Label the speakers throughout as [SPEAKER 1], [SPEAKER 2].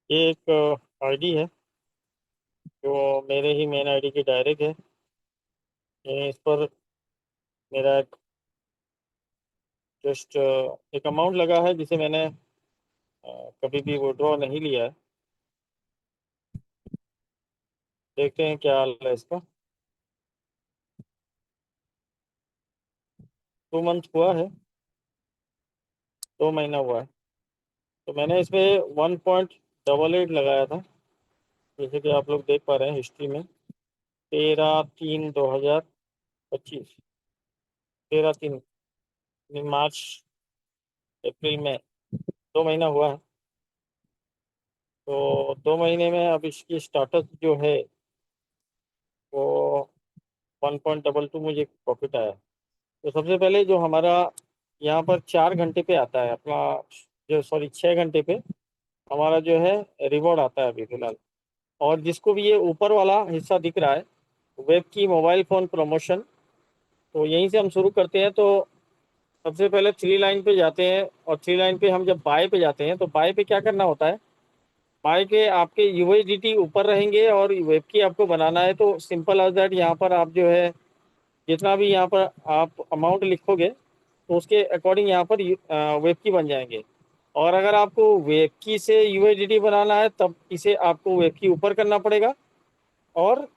[SPEAKER 1] ये एक आईडी है जो मेरे ही मेन आईडी की डायरेक्ट है। इस पर मेरा एक जस्ट एक अमाउंट लगा है जिसे मैंने कभी भी विड्रॉ नहीं लिया है। देखते हैं क्या हाल है इसका। 2 मंथ हुआ है, 2 महीना हुआ है। तो मैंने इस पे 1.88 लगाया था, जैसे कि आप लोग देख पा रहे हैं हिस्ट्री में। 13/3/2025, 13/3, मार्च, अप्रैल में 2 महीना हुआ है। तो 2 महीने में अब इसकी स्टार्टअप जो है वो 1.22 मुझे प्रॉफिट आया। तो सबसे पहले जो हमारा यहाँ पर 4 घंटे पे आता है अपना, जो सॉरी 6 घंटे पे हमारा जो है रिवॉर्ड आता है अभी फिलहाल। और जिसको भी ये ऊपर वाला हिस्सा दिख रहा है, वेब की मोबाइल फ़ोन प्रमोशन, तो यहीं से हम शुरू करते हैं। तो सबसे पहले 3 लाइन पे जाते हैं, और 3 लाइन पे हम जब बाय पे जाते हैं तो बाय पे क्या करना होता है। बाय के आपके यूएसडीटी ऊपर रहेंगे और वेब की आपको बनाना है, तो सिंपल एज दैट यहाँ पर आप जो है जितना भी यहाँ पर आप अमाउंट लिखोगे तो उसके अकॉर्डिंग यहाँ पर वेब की बन जाएंगे। और अगर आपको वेब की से यूएसडीटी बनाना है तब इसे आपको वेब की ऊपर करना पड़ेगा, और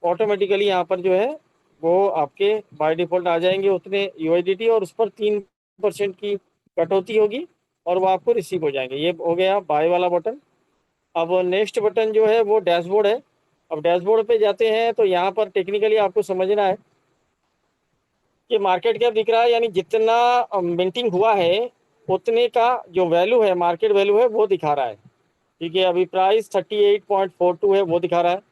[SPEAKER 1] ऑटोमेटिकली यहाँ पर जो है वो आपके बाय डिफ़ॉल्ट आ जाएंगे उतने यूएसडीटी, और उस पर 3% की कटौती होगी और वो आपको रिसीव हो जाएंगे। ये हो गया बाय वाला बटन। अब नेक्स्ट बटन जो है वो डैशबोर्ड है। अब डैशबोर्ड पे जाते हैं तो यहाँ पर टेक्निकली आपको समझना है कि मार्केट कैप दिख रहा है, यानी जितना मिंटिंग हुआ है उतने का जो वैल्यू है, मार्केट वैल्यू है, वो दिखा रहा है। ठीक है, अभी प्राइस 38.42 है, वो दिखा रहा है।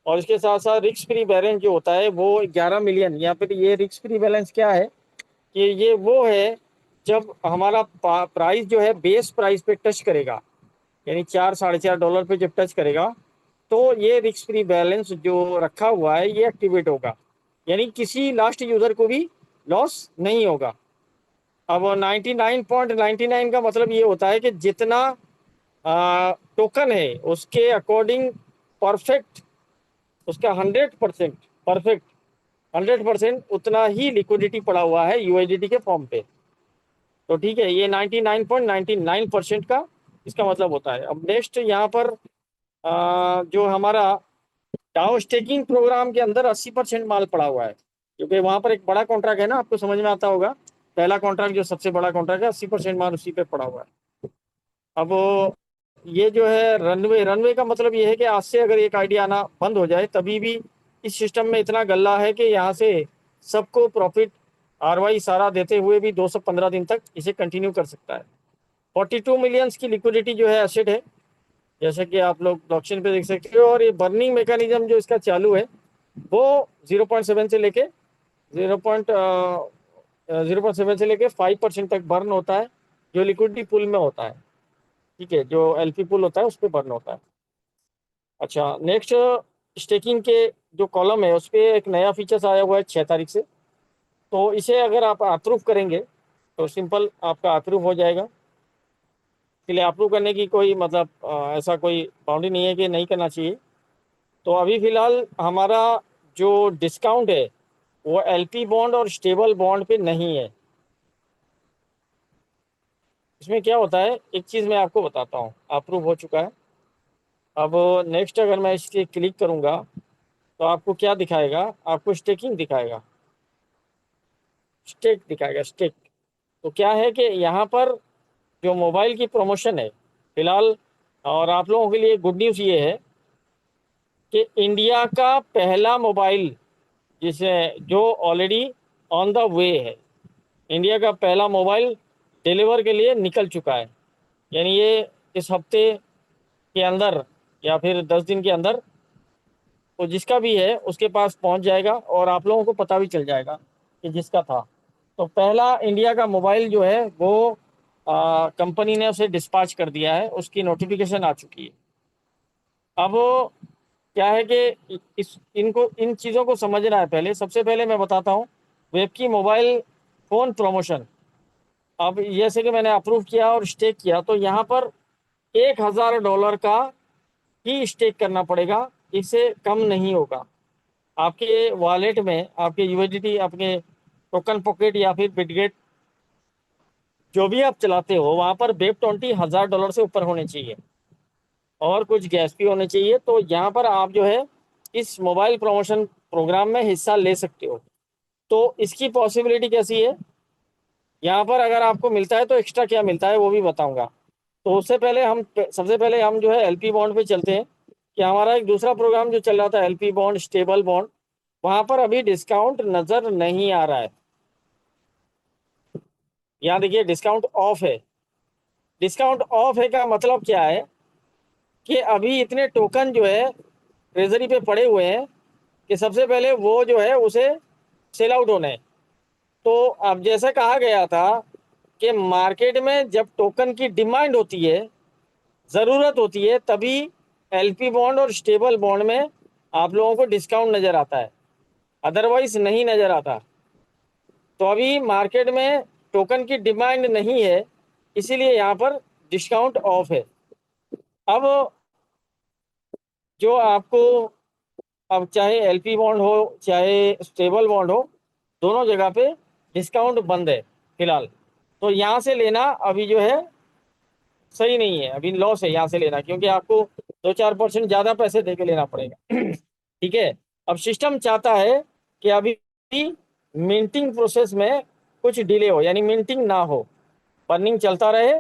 [SPEAKER 1] और इसके साथ साथ रिस्क फ्री बैलेंस जो होता है वो 11 मिलियन। यहाँ पे ये रिस्क फ्री बैलेंस क्या है कि ये वो है जब हमारा प्राइस जो है बेस प्राइस पे टच करेगा, यानी 4 साढ़े 4 डॉलर पे जब टच करेगा तो ये रिस्क फ्री बैलेंस जो रखा हुआ है ये एक्टिवेट होगा, यानी किसी लास्ट यूजर को भी लॉस नहीं होगा। अब 99.99 का मतलब ये होता है कि जितना टोकन है उसके अकॉर्डिंग परफेक्ट, उसका 100% परफेक्ट, 100% उतना ही लिक्विडिटी पड़ा हुआ है यूएसडीटी के फॉर्म पे। तो ठीक है, ये 99.99% का इसका मतलब होता है। अब नेक्स्ट यहाँ पर जो हमारा डाउ स्टेकिंग प्रोग्राम के अंदर 80% माल पड़ा हुआ है, क्योंकि वहां पर एक बड़ा कॉन्ट्रैक्ट है ना, आपको समझ में आता होगा। पहला कॉन्ट्रैक्ट जो सबसे बड़ा कॉन्ट्रैक्ट है, 80% माल उसी पे पड़ा हुआ है। अब ये जो है रनवे, रनवे का मतलब ये है कि आज से अगर एक आइडिया आना बंद हो जाए तभी भी इस सिस्टम में इतना गल्ला है कि यहाँ से सबको प्रॉफिट आरवाई सारा देते हुए भी 215 दिन तक इसे कंटिन्यू कर सकता है। 42 मिलियंस की लिक्विडिटी जो है एसेट है, जैसे कि आप लोग ब्लॉकचेन पे देख सकते हो। और ये बर्निंग मैकेनिज्म जो इसका चालू है वो 0.7 से लेके 0.7 से लेके 5% तक बर्न होता है, जो लिक्विडिटी पुल में होता है। ठीक है, जो एलपी पुल होता है उस पर बर्न होता है। अच्छा, नेक्स्ट स्टेकिंग के जो कॉलम है उस पर एक नया फीचर्स आया हुआ है 6 तारीख से। तो इसे अगर आप अप्रूव करेंगे तो सिंपल आपका अप्रूव हो जाएगा। इसलिए अप्रूव करने की कोई मतलब ऐसा कोई बाउंड्री नहीं है कि नहीं करना चाहिए। तो अभी फिलहाल हमारा जो डिस्काउंट है वो एलपी बॉन्ड और स्टेबल बॉन्ड पे नहीं है। इसमें क्या होता है, एक चीज़ मैं आपको बताता हूँ। अप्रूव हो चुका है। अब नेक्स्ट अगर मैं इसके क्लिक करूँगा तो आपको क्या दिखाएगा, आपको स्टेकिंग दिखाएगा, स्टेक दिखाएगा, स्टेक। तो क्या है कि यहाँ पर जो मोबाइल की प्रमोशन है फिलहाल, और आप लोगों के लिए गुड न्यूज़ ये है कि इंडिया का पहला मोबाइल जिसे जो ऑलरेडी ऑन द वे है, इंडिया का पहला मोबाइल डिलीवर के लिए निकल चुका है। यानी ये इस हफ्ते के अंदर या फिर 10 दिन के अंदर तो जिसका भी है उसके पास पहुंच जाएगा, और आप लोगों को पता भी चल जाएगा कि जिसका था। तो पहला इंडिया का मोबाइल जो है वो कंपनी ने उसे डिस्पैच कर दिया है, उसकी नोटिफिकेशन आ चुकी है। अब क्या है कि इस इनको इन चीज़ों को समझना है। पहले सबसे पहले मैं बताता हूँ वेब की मोबाइल फ़ोन प्रमोशन। अब जैसे कि मैंने अप्रूव किया और स्टेक किया तो यहाँ पर $1,000 का ही स्टेक करना पड़ेगा, इससे कम नहीं होगा। आपके वॉलेट में आपके यूएसडीटी, आपके टोकन पॉकेट या फिर बिटगेट जो भी आप चलाते हो, वहां पर वेब 20 $1,000 से ऊपर होने चाहिए और कुछ गैस भी होने चाहिए। तो यहाँ पर आप जो है इस मोबाइल प्रमोशन प्रोग्राम में हिस्सा ले सकते हो। तो इसकी पॉसिबिलिटी कैसी है, यहाँ पर अगर आपको मिलता है तो एक्स्ट्रा क्या मिलता है वो भी बताऊंगा। तो उससे पहले हम सबसे पहले हम जो है एलपी बॉन्ड पे चलते हैं कि हमारा एक दूसरा प्रोग्राम जो चल रहा था एलपी बॉन्ड, स्टेबल बॉन्ड, वहां पर अभी डिस्काउंट नजर नहीं आ रहा है। यहाँ देखिए डिस्काउंट ऑफ है। डिस्काउंट ऑफ है का मतलब क्या है कि अभी इतने टोकन जो है ट्रेजरी पे पड़े हुए हैं कि सबसे पहले वो जो है उसे सेल आउट होना है। तो अब जैसा कहा गया था कि मार्केट में जब टोकन की डिमांड होती है, ज़रूरत होती है, तभी एलपी बॉन्ड और स्टेबल बॉन्ड में आप लोगों को डिस्काउंट नज़र आता है, अदरवाइज नहीं नज़र आता। तो अभी मार्केट में टोकन की डिमांड नहीं है, इसीलिए यहाँ पर डिस्काउंट ऑफ है। अब जो आपको, अब चाहे एलपी बॉन्ड हो चाहे स्टेबल बॉन्ड हो, दोनों जगह पे डिस्काउंट बंद है फिलहाल। तो यहाँ से लेना अभी जो है सही नहीं है, अभी लॉस है यहाँ से लेना, क्योंकि आपको 2-4% ज़्यादा पैसे दे के लेना पड़ेगा। ठीक है। अब सिस्टम चाहता है कि अभी मिंटिंग प्रोसेस में कुछ डिले हो, यानी मिंटिंग ना हो, बर्निंग चलता रहे,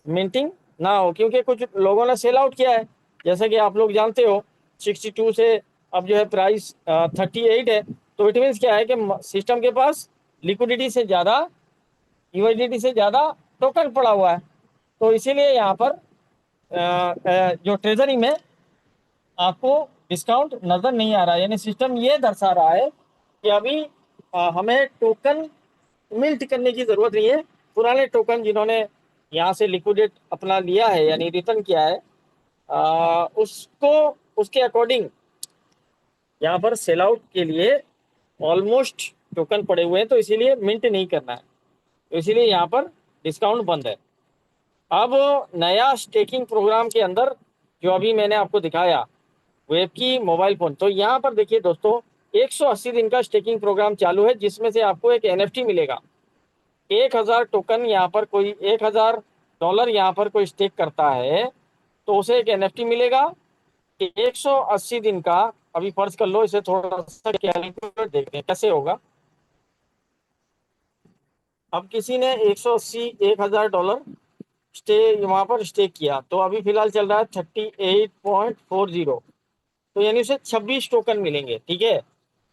[SPEAKER 1] मिंटिंग ना हो, क्योंकि कुछ लोगों ने सेल आउट किया है। जैसे कि आप लोग जानते हो 62 से अब जो है प्राइस 38 है। तो इट मीन्स क्या है कि सिस्टम के पास लिक्विडिटी से ज़्यादा, यूएसडीटी से ज़्यादा टोकन पड़ा हुआ है। तो इसीलिए यहाँ पर जो ट्रेजरी में आपको डिस्काउंट नज़र नहीं आ रहा है, यानी सिस्टम ये दर्शा रहा है कि अभी हमें टोकन मिल्ट करने की ज़रूरत नहीं है। पुराने टोकन जिन्होंने यहाँ से लिक्विडेट अपना लिया है यानी रिटर्न किया है, उसको उसके अकॉर्डिंग यहाँ पर सेल आउट के लिए ऑलमोस्ट टोकन पड़े हुए हैं, तो इसीलिए मिंट नहीं करना है। तो इसीलिए यहाँ पर डिस्काउंट बंद है। अब नया स्टेकिंग प्रोग्राम के अंदर जो अभी मैंने आपको दिखाया वेब की मोबाइल फोन, तो यहाँ पर देखिए दोस्तों 180 दिन का स्टेकिंग प्रोग्राम चालू है, जिसमें से आपको एक एनएफटी मिलेगा। 1,000 टोकन यहाँ पर कोई $1,000 यहाँ पर कोई स्टेक करता है तो उसे एक एनएफटी मिलेगा 180 दिन का। अभी फर्ज कर लो, इसे थोड़ा सा कैलकुलेट देखते हैं कैसे होगा। अब किसी ने 180 $1,000 स्टे वहां पर स्टे किया, तो अभी फिलहाल चल रहा है 38.40। तो यानी उसे 26 टोकन मिलेंगे। ठीक है,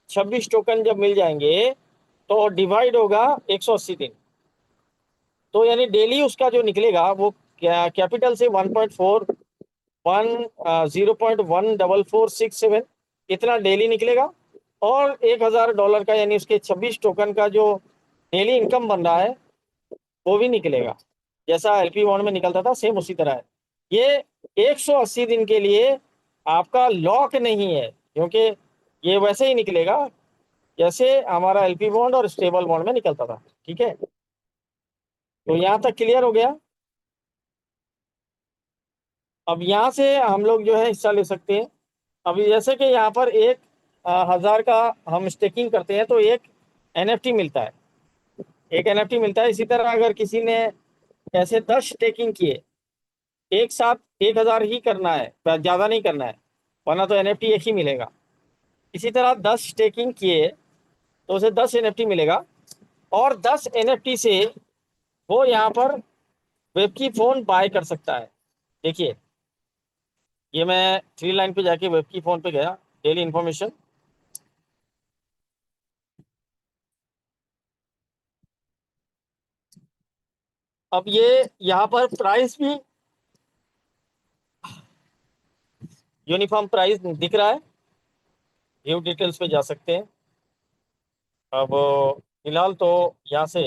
[SPEAKER 1] 26 टोकन जब मिल जाएंगे तो डिवाइड होगा 180 दिन, तो यानी डेली उसका जो निकलेगा वो कैपिटल से 0.1467 इतना डेली निकलेगा। और $1,000 का यानी उसके 26 टोकन का जो डेली इनकम बन रहा है वो भी निकलेगा, जैसा एलपी बॉन्ड में निकलता था सेम उसी तरह है। ये 180 दिन के लिए आपका लॉक नहीं है, क्योंकि ये वैसे ही निकलेगा जैसे हमारा एलपी बॉन्ड और स्टेबल बॉन्ड में निकलता था। ठीक है, तो यहाँ तक क्लियर हो गया। अब यहाँ से हम लोग जो है हिस्सा ले सकते हैं। अभी जैसे कि यहाँ पर 1,000 का हम स्टेकिंग करते हैं तो एक एनएफटी मिलता है, एक एनएफटी मिलता है। इसी तरह अगर किसी ने ऐसे 10 स्टेकिंग किए, एक साथ 1,000 ही करना है, ज़्यादा नहीं करना है, वरना तो एनएफटी एक ही मिलेगा। इसी तरह 10 स्टेकिंग किए तो उसे 10 एनएफटी मिलेगा, और 10 एनएफटी से वो यहाँ पर वेब की फ़ोन बाय कर सकता है। देखिए, ये मैं 3 लाइन पे जाके वेब की फ़ोन पे गया, डेली इन्फॉर्मेशन। अब ये यहाँ पर प्राइस भी यूनिफॉर्म प्राइस दिख रहा है, व्यू डिटेल्स पे जा सकते हैं। अब फिलहाल तो यहाँ से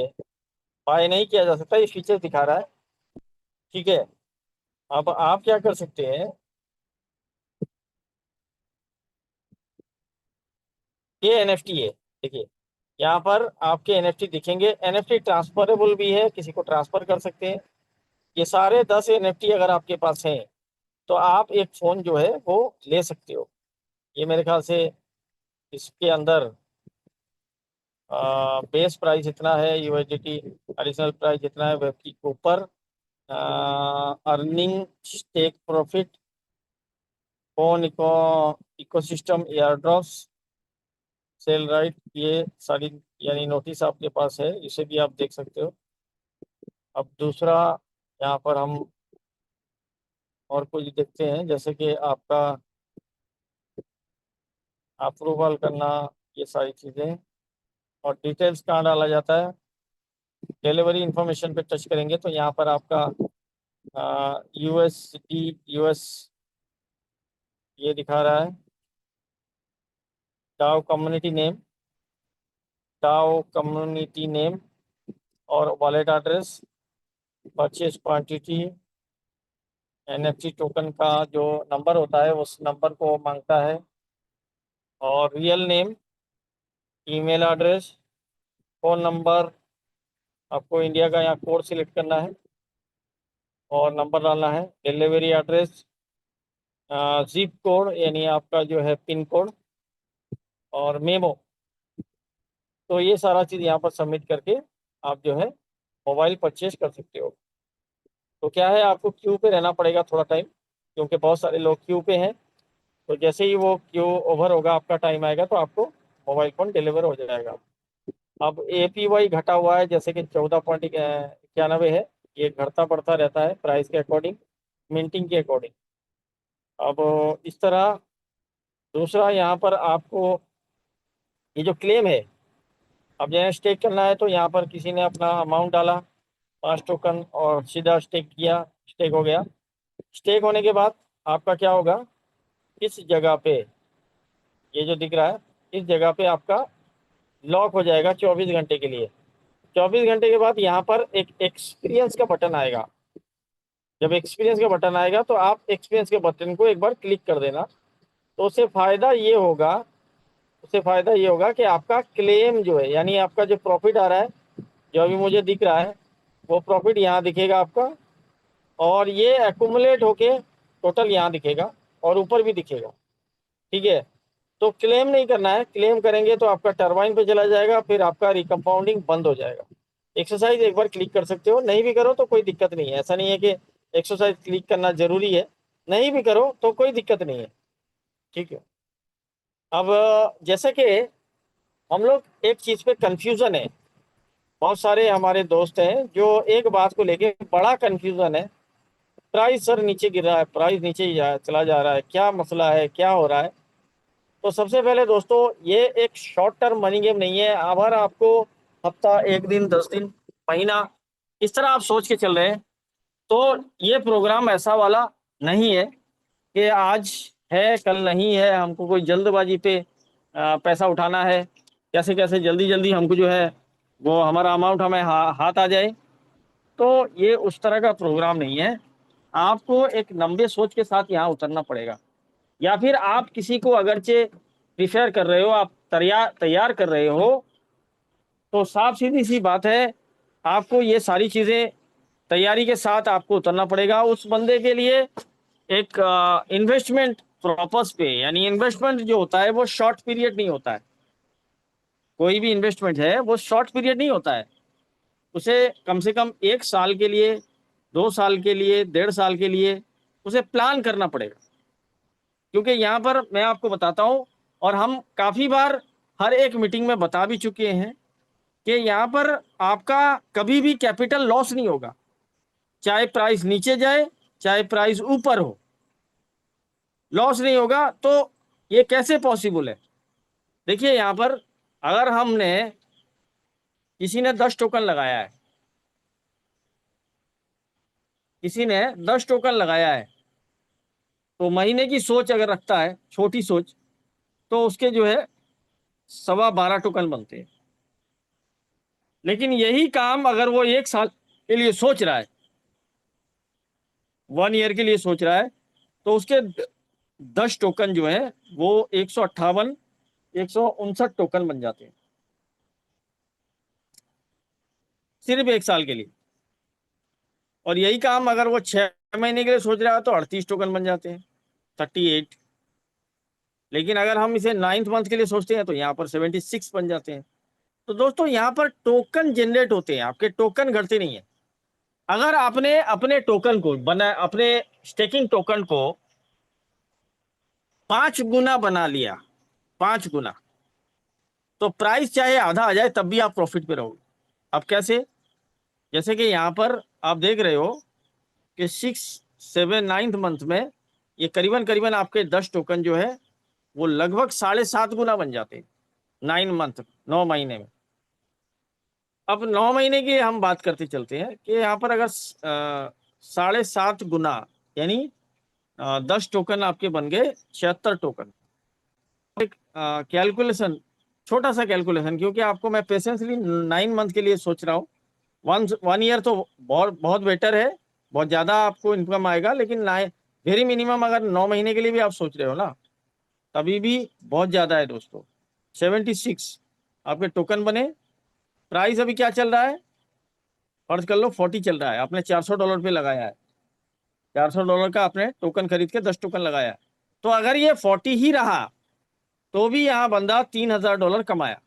[SPEAKER 1] बाय नहीं किया जा सकता, ये फीचर दिखा रहा है। ठीक है, अब आप क्या कर सकते हैं, ये एनएफटी है, देखिए यहाँ पर आपके एनएफटी दिखेंगे। एनएफटी ट्रांसफरेबल भी है, किसी को ट्रांसफर कर सकते हैं। ये सारे 10 एनएफटी अगर आपके पास हैं तो आप एक फ़ोन जो है वो ले सकते हो। ये मेरे ख्याल से इसके अंदर बेस प्राइस इतना है यूएसडीटी, एडिशनल प्राइस इतना है, वेब के ऊपर earning, stake profit, phone ecosystem, airdrops, sell right, ये सारी यानी नोटिस आपके पास है, इसे भी आप देख सकते हो। अब दूसरा यहाँ पर हम और कुछ देखते हैं, जैसे कि आपका अप्रूवल करना, ये सारी चीज़ें, और डिटेल्स कहाँ डाला जाता है। डिलीवरी इंफॉर्मेशन पे टच करेंगे तो यहाँ पर आपका यूएस ये दिखा रहा है, डाउ कम्युनिटी नेम, डाउ कम्युनिटी नेम और wallet address, purchase quantity, NFT token का जो नंबर होता है उस नंबर को मांगता है, और real name, email address, phone number, आपको इंडिया का यहाँ कोड सिलेक्ट करना है और नंबर डालना है, डिलीवरी एड्रेस, जिप कोड यानी आपका जो है पिन कोड, और मेमो। तो ये सारा चीज़ यहाँ पर सबमिट करके आप जो है मोबाइल परचेज कर सकते हो। तो क्या है, आपको क्यू पे रहना पड़ेगा थोड़ा टाइम, क्योंकि बहुत सारे लोग क्यू पे हैं। तो जैसे ही वो क्यू ओवर होगा, आपका टाइम आएगा, तो आपको मोबाइल फ़ोन डिलीवर हो जाएगा। अब एपीवाई घटा हुआ है, जैसे कि 14.91 है, ये घटता बढ़ता रहता है प्राइस के अकॉर्डिंग, मिंटिंग के अकॉर्डिंग। अब इस तरह दूसरा यहाँ पर आपको ये जो क्लेम है, अब यहाँ स्टेक करना है, तो यहाँ पर किसी ने अपना अमाउंट डाला 5 टोकन और सीधा स्टेक किया, स्टेक हो गया। स्टेक होने के बाद आपका क्या होगा, इस जगह पे ये जो दिख रहा है, इस जगह पे आपका लॉक हो जाएगा 24 घंटे के लिए। 24 घंटे के बाद यहाँ पर एक एक्सपीरियंस का बटन आएगा। जब एक्सपीरियंस का बटन आएगा तो आप एक्सपीरियंस के बटन को एक बार क्लिक कर देना। तो उससे फ़ायदा ये होगा कि आपका क्लेम जो है, यानी आपका जो प्रॉफिट आ रहा है, जो अभी मुझे दिख रहा है, वो प्रॉफिट यहाँ दिखेगा आपका, और ये एक्यूमुलेट होके टोटल यहाँ दिखेगा और ऊपर भी दिखेगा। ठीक है, तो क्लेम नहीं करना है, क्लेम करेंगे तो आपका टरबाइन पे चला जाएगा, फिर आपका रिकम्पाउंडिंग बंद हो जाएगा। एक्सरसाइज एक बार क्लिक कर सकते हो, नहीं भी करो तो कोई दिक्कत नहीं है, ऐसा नहीं है कि एक्सरसाइज क्लिक करना जरूरी है, नहीं भी करो तो कोई दिक्कत नहीं है। ठीक है, अब जैसे कि हम लोग एक चीज़ पे कंफ्यूजन है, बहुत सारे हमारे दोस्त हैं जो एक बात को लेके बड़ा कंफ्यूजन है, प्राइस सर नीचे गिर रहा है, प्राइस नीचे ही चला जा रहा है, क्या मसला है, क्या हो रहा है। तो सबसे पहले दोस्तों, ये एक शॉर्ट टर्म मनी गेम नहीं है। अगर आपको हफ्ता, एक दिन, 10 दिन, महीना, इस तरह आप सोच के चल रहे हैं, तो ये प्रोग्राम ऐसा वाला नहीं है कि आज है कल नहीं है, हमको कोई जल्दबाजी पे पैसा उठाना है, कैसे कैसे जल्दी जल्दी हमको जो है वो हमारा अमाउंट हमें हाथ आ जाए। तो ये उस तरह का प्रोग्राम नहीं है। आपको एक लंबे सोच के साथ यहाँ उतरना पड़ेगा, या फिर आप किसी को अगरचे प्रिफेयर कर रहे हो, आप तैयार तैयार कर रहे हो, तो साफ सीधी सी बात है, आपको ये सारी चीज़ें तैयारी के साथ आपको उतरना पड़ेगा। उस बंदे के लिए एक इन्वेस्टमेंट पर्पस पे, यानी इन्वेस्टमेंट जो होता है वो शॉर्ट पीरियड नहीं होता है। कोई भी इन्वेस्टमेंट है वो शॉर्ट पीरियड नहीं होता है, उसे कम से कम 1 साल के लिए, 2 साल के लिए, 1.5 साल के लिए उसे प्लान करना पड़ेगा। क्योंकि यहाँ पर मैं आपको बताता हूँ, और हम काफ़ी बार हर एक मीटिंग में बता भी चुके हैं, कि यहाँ पर आपका कभी भी कैपिटल लॉस नहीं होगा, चाहे प्राइस नीचे जाए चाहे प्राइस ऊपर हो, लॉस नहीं होगा। तो ये कैसे पॉसिबल है, देखिए यहाँ पर, अगर हमने, किसी ने 10 टोकन लगाया है, किसी ने 10 टोकन लगाया है, तो महीने की सोच अगर रखता है, छोटी सोच, तो उसके जो है 12.25 टोकन बनते हैं। लेकिन यही काम अगर वो 1 साल के लिए सोच रहा है, 1 ईयर के लिए सोच रहा है, तो उसके 10 टोकन जो है वो 158, 159 टोकन बन जाते हैं, सिर्फ 1 साल के लिए। और यही काम अगर वो 6 महीने के लिए सोच रहा है तो 38 टोकन बन जाते हैं, 38। लेकिन अगर हम इसे 9th मंथ के लिए सोचते हैं तो यहाँ पर 76 बन जाते हैं। तो दोस्तों यहाँ पर टोकन जनरेट होते हैं, आपके टोकन घटते नहीं है। अगर आपने अपने टोकन को बना, अपने स्टेकिंग टोकन को 5 गुना बना लिया, 5 गुना, तो प्राइस चाहे आधा आ जाए तब भी आप प्रॉफिट पे रहोगे। अब कैसे? जैसे कि यहाँ पर आप देख रहे हो कि 6, 7, 9th मंथ में ये करीबन करीबन आपके 10 टोकन जो है वो लगभग 7.5 गुना बन जाते हैं 9 मंथ, 9 महीने में। अब 9 महीने की हम बात करते चलते हैं कि यहाँ पर अगर 7.5 गुना, यानी 10 टोकन आपके बन गए 76 टोकन। एक कैलकुलेशन, छोटा सा कैलकुलेशन, क्योंकि आपको मैं पेशेंसली 9 मंथ के लिए सोच रहा हूँ। 1 ईयर तो बहुत बहुत बेटर है, बहुत ज़्यादा आपको इनकम आएगा, लेकिन वेरी मिनिमम अगर 9 महीने के लिए भी आप सोच रहे हो ना, तभी भी बहुत ज़्यादा है दोस्तों। 76 आपके टोकन बने। प्राइस अभी क्या चल रहा है? फर्ज कर लो 40 चल रहा है, आपने $400 पे लगाया है, $400 का आपने टोकन खरीद के 10 टोकन लगाया है। तो अगर ये 40 ही रहा तो भी यहाँ बंदा $3000 कमाया।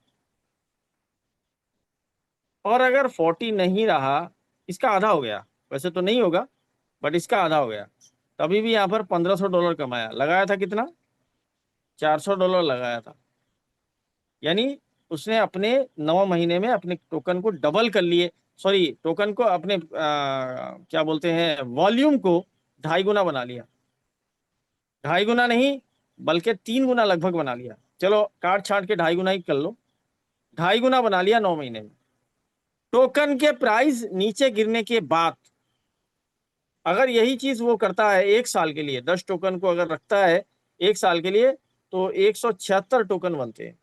[SPEAKER 1] और अगर 40 नहीं रहा, इसका आधा हो गया, वैसे तो नहीं होगा बट इसका आधा हो गया, तभी भी यहाँ पर $1500 कमाया। लगाया था कितना? $400 लगाया था। यानी उसने अपने 9 महीने में अपने टोकन को डबल कर लिए, सॉरी टोकन को अपने क्या बोलते हैं, वॉल्यूम को 2.5 गुना बना लिया। 2.5 गुना नहीं बल्कि 3 गुना लगभग बना लिया। चलो काट छाट के 2.5 गुना ही कर लो, 2.5 गुना बना लिया 9 महीने में। टोकन के प्राइस नीचे गिरने के बाद अगर यही चीज वो करता है 1 साल के लिए, 10 टोकन को अगर रखता है 1 साल के लिए, तो 176 टोकन बनते हैं।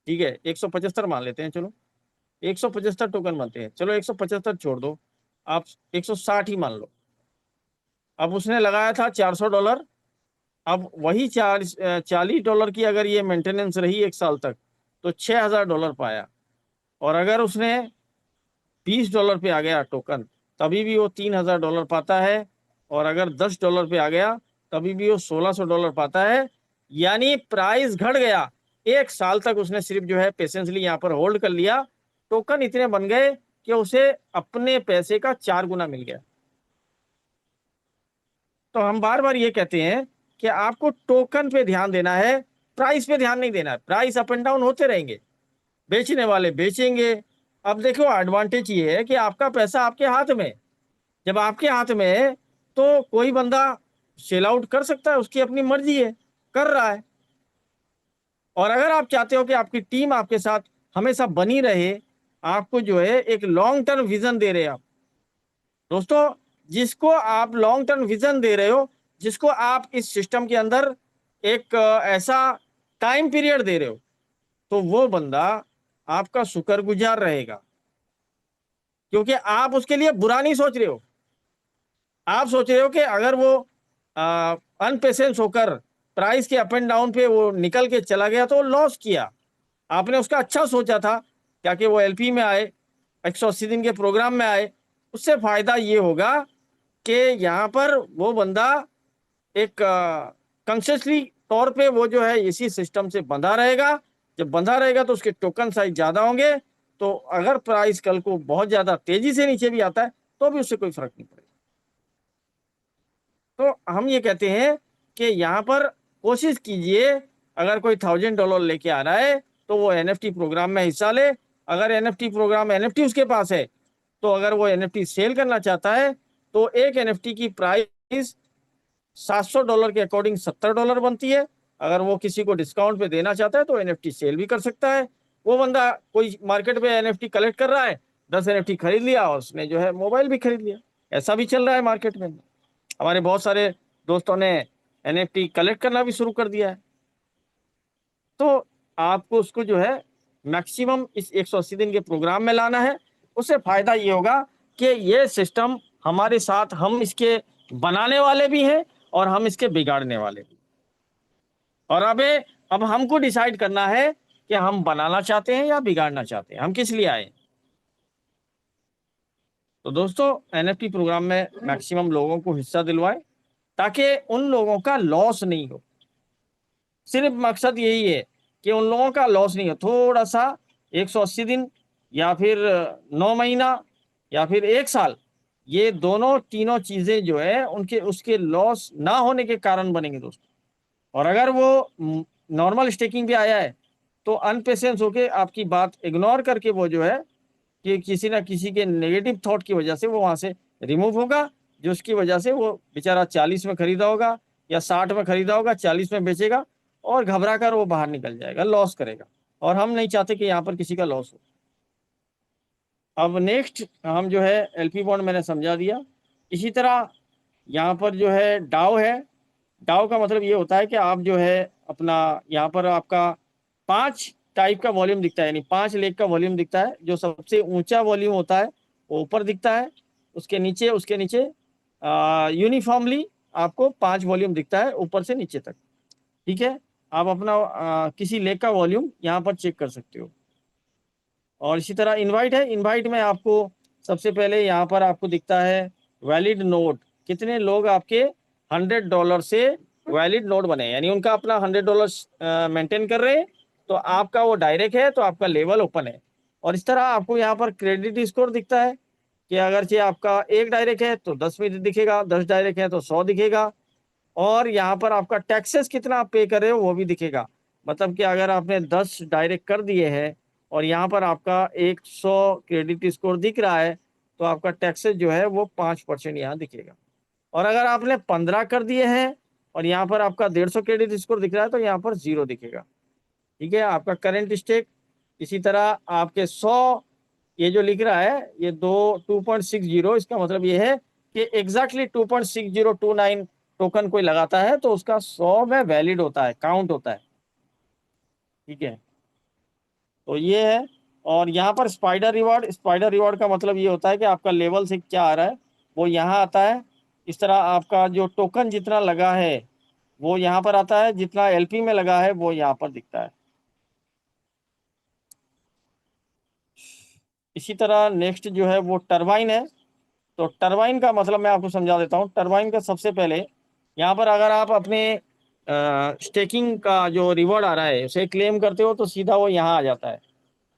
[SPEAKER 1] ठीक है, 175 मान लेते हैं, चलो 175 टोकन बनते हैं। चलो 175 छोड़ दो, आप 160 ही मान लो। अब उसने लगाया था $400, अब वही $40 की अगर ये मेंटेनेंस रही 1 साल तक तो $6000 पाया। और अगर उसने $20 पे आ गया टोकन, तभी भी वो $3000 पाता है। और अगर $10 पे आ गया तभी भी वो $1600 पाता है। यानी प्राइस घट गया, 1 साल तक उसने सिर्फ जो है पेशेंसली यहाँ पर होल्ड कर लिया, टोकन इतने बन गए कि उसे अपने पैसे का 4 गुना मिल गया। तो हम बार बार ये कहते हैं कि आपको टोकन पे ध्यान देना है, प्राइस पे ध्यान नहीं देना है। प्राइस अप एंड डाउन होते रहेंगे, बेचने वाले बेचेंगे। अब देखो एडवांटेज ये है कि आपका पैसा आपके हाथ में, जब आपके हाथ में है तो कोई बंदा सेल आउट कर सकता है, उसकी अपनी मर्जी है, कर रहा है। और अगर आप चाहते हो कि आपकी टीम आपके साथ हमेशा बनी रहे, आपको जो है एक लॉन्ग टर्म विजन दे रहे हैं आप दोस्तों, जिसको आप लॉन्ग टर्म विजन दे रहे हो, जिसको आप इस सिस्टम के अंदर एक ऐसा टाइम पीरियड दे रहे हो, तो वो बंदा आपका शुक्रगुजार रहेगा, क्योंकि आप उसके लिए बुरा नहीं सोच रहे हो। आप सोच रहे हो कि अगर वो अनपेशेंस होकर प्राइस के अप एंड डाउन पे वो निकल के चला गया तो लॉस किया। आपने उसका अच्छा सोचा था, क्या कि वो एलपी में आए, 180 दिन के प्रोग्राम में आए, उससे फायदा ये होगा कि यहाँ पर वो बंदा एक कॉन्शियसली तौर पे वो जो है इसी सिस्टम से बंधा रहेगा। जब बंधा रहेगा तो उसके टोकन साइज ज्यादा होंगे, तो अगर प्राइस कल को बहुत ज्यादा तेजी से नीचे भी आता है तो भी उससे कोई फर्क नहीं पड़ेगा। तो हम ये कहते हैं कि यहाँ पर कोशिश कीजिए, अगर कोई $1000 लेके आ रहा है तो वो एनएफटी प्रोग्राम में हिस्सा ले। अगर एनएफटी प्रोग्राम, एनएफटी उसके पास है, तो अगर वो एनएफटी सेल करना चाहता है तो एक एनएफटी की प्राइस $700 के अकॉर्डिंग $70 बनती है। अगर वो किसी को डिस्काउंट पे देना चाहता है तो एनएफटी सेल भी कर सकता है। वो बंदा कोई मार्केट में एनएफटी कलेक्ट कर रहा है, 10 एनएफटी खरीद लिया और उसने जो है मोबाइल भी खरीद लिया। ऐसा भी चल रहा है मार्केट में। हमारे बहुत सारे दोस्तों ने एनएफटी कलेक्ट करना भी शुरू कर दिया है। तो आपको उसको जो है मैक्सिमम इस 180 दिन के प्रोग्राम में लाना है। उससे फायदा ये होगा कि ये सिस्टम हमारे साथ, हम इसके बनाने वाले भी हैं और हम इसके बिगाड़ने वाले भी। और अब हमको डिसाइड करना है कि हम बनाना चाहते हैं या बिगाड़ना चाहते हैं, हम किस लिए आए। तो दोस्तों एनएफटी प्रोग्राम में मैक्सिमम लोगों को हिस्सा दिलवाएं ताकि उन लोगों का लॉस नहीं हो। सिर्फ मकसद यही है कि उन लोगों का लॉस नहीं हो। थोड़ा सा 180 दिन या फिर 9 महीना या फिर 1 साल, ये दोनों तीनों चीजें जो है उनके उसके लॉस ना होने के कारण बनेंगे दोस्तों। और अगर वो नॉर्मल स्टेकिंग पे आया है तो अनपेशेंस होके आपकी बात इग्नोर करके वो जो है कि किसी ना किसी के नेगेटिव थॉट की वजह से वो वहां से रिमूव होगा, जो उसकी वजह से वो बेचारा 40 में खरीदा होगा या 60 में खरीदा होगा, 40 में बेचेगा और घबरा कर वो बाहर निकल जाएगा, लॉस करेगा। और हम नहीं चाहते कि यहाँ पर किसी का लॉस हो। अब नेक्स्ट हम जो है एलपी बॉन्ड मैंने समझा दिया। इसी तरह यहाँ पर जो है डाउ है। डाउ का मतलब ये होता है कि आप जो है अपना यहाँ पर आपका 5 टाइप का वॉल्यूम दिखता है, यानी 5 लेग का वॉल्यूम दिखता है। जो सबसे ऊंचा वॉल्यूम होता है वो ऊपर दिखता है, उसके नीचे यूनिफॉर्मली आपको 5 वॉल्यूम दिखता है ऊपर से नीचे तक। ठीक है, आप अपना किसी लेग का वॉल्यूम यहाँ पर चेक कर सकते हो। और इसी तरह इनवाइट है। इनवाइट में आपको सबसे पहले यहाँ पर आपको दिखता है वैलिड नोट, कितने लोग आपके $100 से वैलिड नोट बने, यानी उनका अपना $100 मेंटेन कर रहे हैं, तो आपका वो डायरेक्ट है तो आपका लेवल ओपन है। और इस तरह आपको यहाँ पर क्रेडिट स्कोर दिखता है कि अगरचे आपका 1 डायरेक्ट है तो 10 में दिखेगा, 10 डायरेक्ट है तो 100 दिखेगा। और यहाँ पर आपका टैक्सेस कितना आप पे कर रहे हो वो भी दिखेगा। मतलब कि अगर आपने 10 डायरेक्ट कर दिए हैं और यहाँ पर आपका 100 क्रेडिट स्कोर दिख रहा है तो आपका टैक्सेस जो है वो 5% यहाँ दिखेगा। और अगर आपने 15 कर दिए हैं और यहाँ पर आपका 150 क्रेडिट स्कोर दिख रहा है तो यहाँ पर 0 दिखेगा। ठीक है, आपका करंट स्टेक। इसी तरह आपके 100 ये जो लिख रहा है ये 2.60, इसका मतलब ये है कि एग्जैक्टली 2.6029 टोकन कोई लगाता है तो उसका 100 में वैलिड होता है, काउंट होता है। ठीक है, तो ये है। और यहाँ पर स्पाइडर रिवॉर्ड का मतलब ये होता है कि आपका लेवल से क्या आ रहा है वो यहाँ आता है। इस तरह आपका जो टोकन जितना लगा है वो यहाँ पर आता है, जितना एलपी में लगा है वो यहाँ पर दिखता है। इसी तरह नेक्स्ट जो है वो टरबाइन है। तो टरबाइन का मतलब मैं आपको समझा देता हूँ। टरबाइन का सबसे पहले यहाँ पर अगर आप अपने स्टेकिंग का जो रिवॉर्ड आ रहा है उसे क्लेम करते हो तो सीधा वो यहाँ आ जाता है।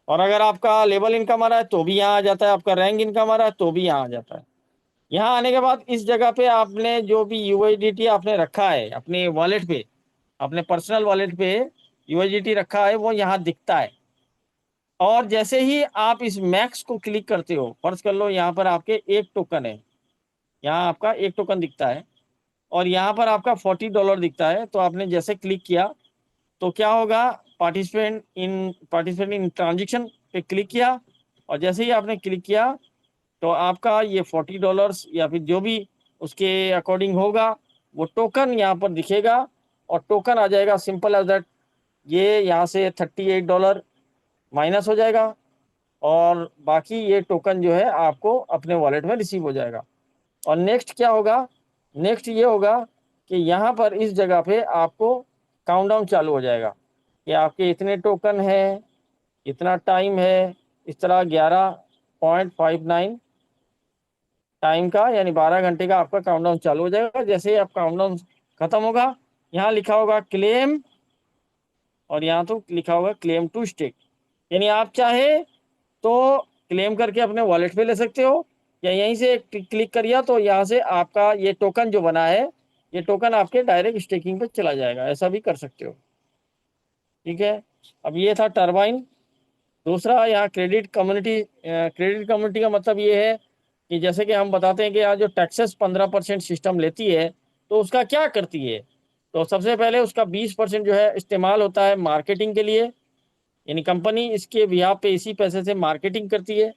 [SPEAKER 1] और अगर आपका लेवल इनकम आ रहा है तो भी यहाँ आ जाता है, आपका रैंक इनकम आ रहा है तो भी यहाँ आ जाता है। यहाँ आने के बाद इस जगह पे आपने जो भी यूएसडीटी आपने रखा है अपने वॉलेट पे, अपने पर्सनल वॉलेट पे यूएसडीटी रखा है वो यहाँ दिखता है। और जैसे ही आप इस मैक्स को क्लिक करते हो, फर्ज कर लो यहाँ पर आपके 1 टोकन है, यहाँ आपका 1 टोकन दिखता है और यहाँ पर आपका $40 दिखता है। तो आपने जैसे क्लिक किया तो क्या होगा, पार्टिसिपेंट इन ट्रांजेक्शन पे क्लिक किया और जैसे ही आपने क्लिक किया तो आपका ये $40 या फिर जो भी उसके अकॉर्डिंग होगा वो टोकन यहाँ पर दिखेगा और टोकन आ जाएगा, सिंपल एज दैट। ये यहाँ से $38 माइनस हो जाएगा और बाकी ये टोकन जो है आपको अपने वॉलेट में रिसीव हो जाएगा। और नेक्स्ट क्या होगा, नेक्स्ट ये होगा कि यहाँ पर इस जगह पे आपको काउंटडाउन चालू हो जाएगा कि आपके इतने टोकन है, इतना टाइम है। इस तरह 11.59 टाइम का यानी 12 घंटे का आपका काउंटडाउन चालू हो जाएगा। जैसे ही आप काउंटडाउन खत्म होगा यहाँ लिखा होगा क्लेम और यहाँ तो लिखा होगा क्लेम टू स्टेक, यानी आप चाहे तो क्लेम करके अपने वॉलेट पे ले सकते हो या यहीं से क्लिक करिए तो यहाँ से आपका ये टोकन जो बना है ये टोकन आपके डायरेक्ट स्टेकिंग पे चला जाएगा, ऐसा भी कर सकते हो। ठीक है, अब ये था टरबाइन। दूसरा यहाँ क्रेडिट कम्युनिटी का मतलब ये है कि जैसे कि हम बताते हैं कि यहाँ जो टैक्सेस 15% सिस्टम लेती है तो उसका क्या करती है। तो सबसे पहले उसका 20% जो है इस्तेमाल होता है मार्केटिंग के लिए, यानी कंपनी इसके बिहाफ पे इसी पैसे से मार्केटिंग करती है।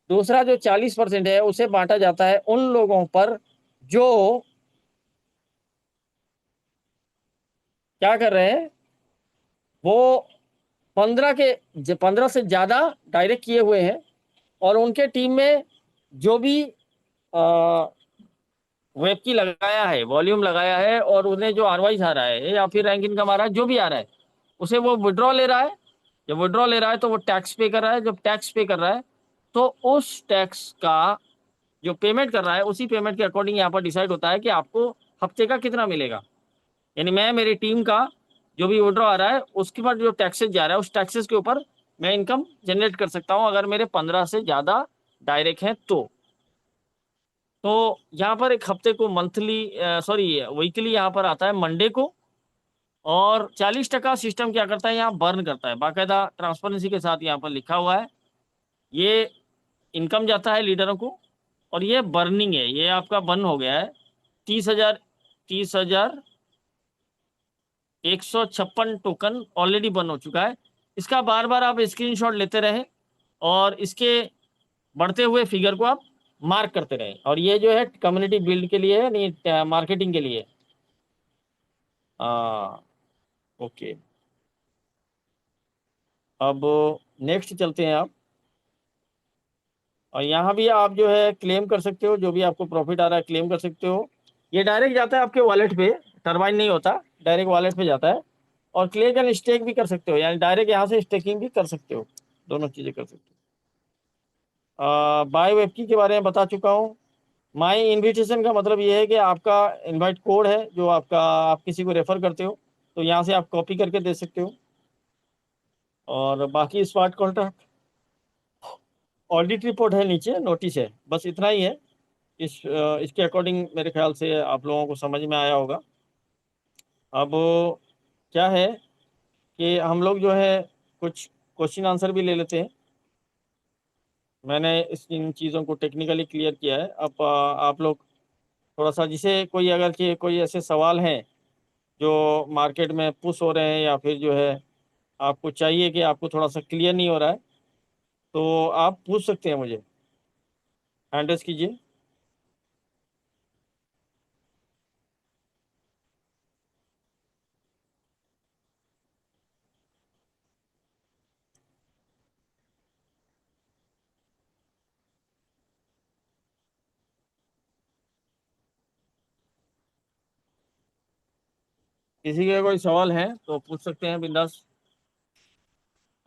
[SPEAKER 1] दूसरा जो 40% है उसे बांटा जाता है उन लोगों पर जो क्या कर रहे हैं, वो 15 से ज़्यादा डायरेक्ट किए हुए हैं और उनके टीम में जो भी वेब की लगाया है, वॉल्यूम लगाया है और उन्हें जो आरवाइज आ रहा है या फिर रैंक इनकम आ रहा है, जो भी आ रहा है उसे वो विड्रॉ ले रहा है। जब विड्रॉ ले रहा है तो वो टैक्स पे कर रहा है। जब टैक्स पे कर रहा है तो उस टैक्स का जो पेमेंट कर रहा है उसी पेमेंट के अकॉर्डिंग यहाँ पर डिसाइड होता है कि आपको हफ्ते का कितना मिलेगा। यानी मैं मेरी टीम का जो भी विड्रॉ आ रहा है उसके बाद जो टैक्सेस जा रहा है उस टैक्सेस के ऊपर मैं इनकम जनरेट कर सकता हूँ, अगर मेरे 15 से ज़्यादा डायरेक्ट हैं तो यहाँ पर एक हफ्ते को मंथली सॉरी वीकली यहाँ पर आता है मंडे को। और 40% सिस्टम क्या करता है, यहाँ बर्न करता है, बाकायदा ट्रांसपेरेंसी के साथ यहाँ पर लिखा हुआ है। ये इनकम जाता है लीडरों को और ये बर्निंग है, ये आपका बर्न हो गया है 30,000 156 टोकन ऑलरेडी बर्न हो चुका है। इसका बार बार आप स्क्रीनशॉट लेते रहे और इसके बढ़ते हुए फिगर को आप मार्क करते रहे। और ये जो है कम्युनिटी बिल्ड के लिए है, नहीं मार्केटिंग के लिए। ओके, अब नेक्स्ट चलते हैं आप। और यहाँ भी आप जो है क्लेम कर सकते हो, जो भी आपको प्रॉफिट आ रहा है क्लेम कर सकते हो। ये डायरेक्ट जाता है आपके वॉलेट पे, टरबाइन नहीं होता, डायरेक्ट वॉलेट पे जाता है। और क्लिक एंड स्टेक भी कर सकते हो, यानी डायरेक्ट यहाँ से स्टेकिंग भी कर सकते हो, दोनों चीज़ें कर सकते हो। बाय वेब की के बारे में बता चुका हूँ। माई इन्विटेशन का मतलब ये है कि आपका इनवाइट कोड है जो आपका, आप किसी को रेफर करते हो तो यहाँ से आप कॉपी करके दे सकते हो। और बाकी स्मार्ट कॉन्ट्रैक्ट ऑडिट रिपोर्ट है, नीचे नोटिस है, बस इतना ही है। इसके अकॉर्डिंग मेरे ख्याल से आप लोगों को समझ में आया होगा। अब क्या है कि हम लोग जो है कुछ क्वेश्चन आंसर भी ले लेते हैं। मैंने इन चीज़ों को टेक्निकली क्लियर किया है। अब आप लोग थोड़ा सा, जिसे कोई अगर कि कोई ऐसे सवाल हैं जो मार्केट में पुश हो रहे हैं या फिर जो है आपको चाहिए कि आपको थोड़ा सा क्लियर नहीं हो रहा है, तो आप पूछ सकते हैं मुझे, हैंड रेज कीजिए। किसी का कोई सवाल है तो पूछ सकते हैं बिंदास।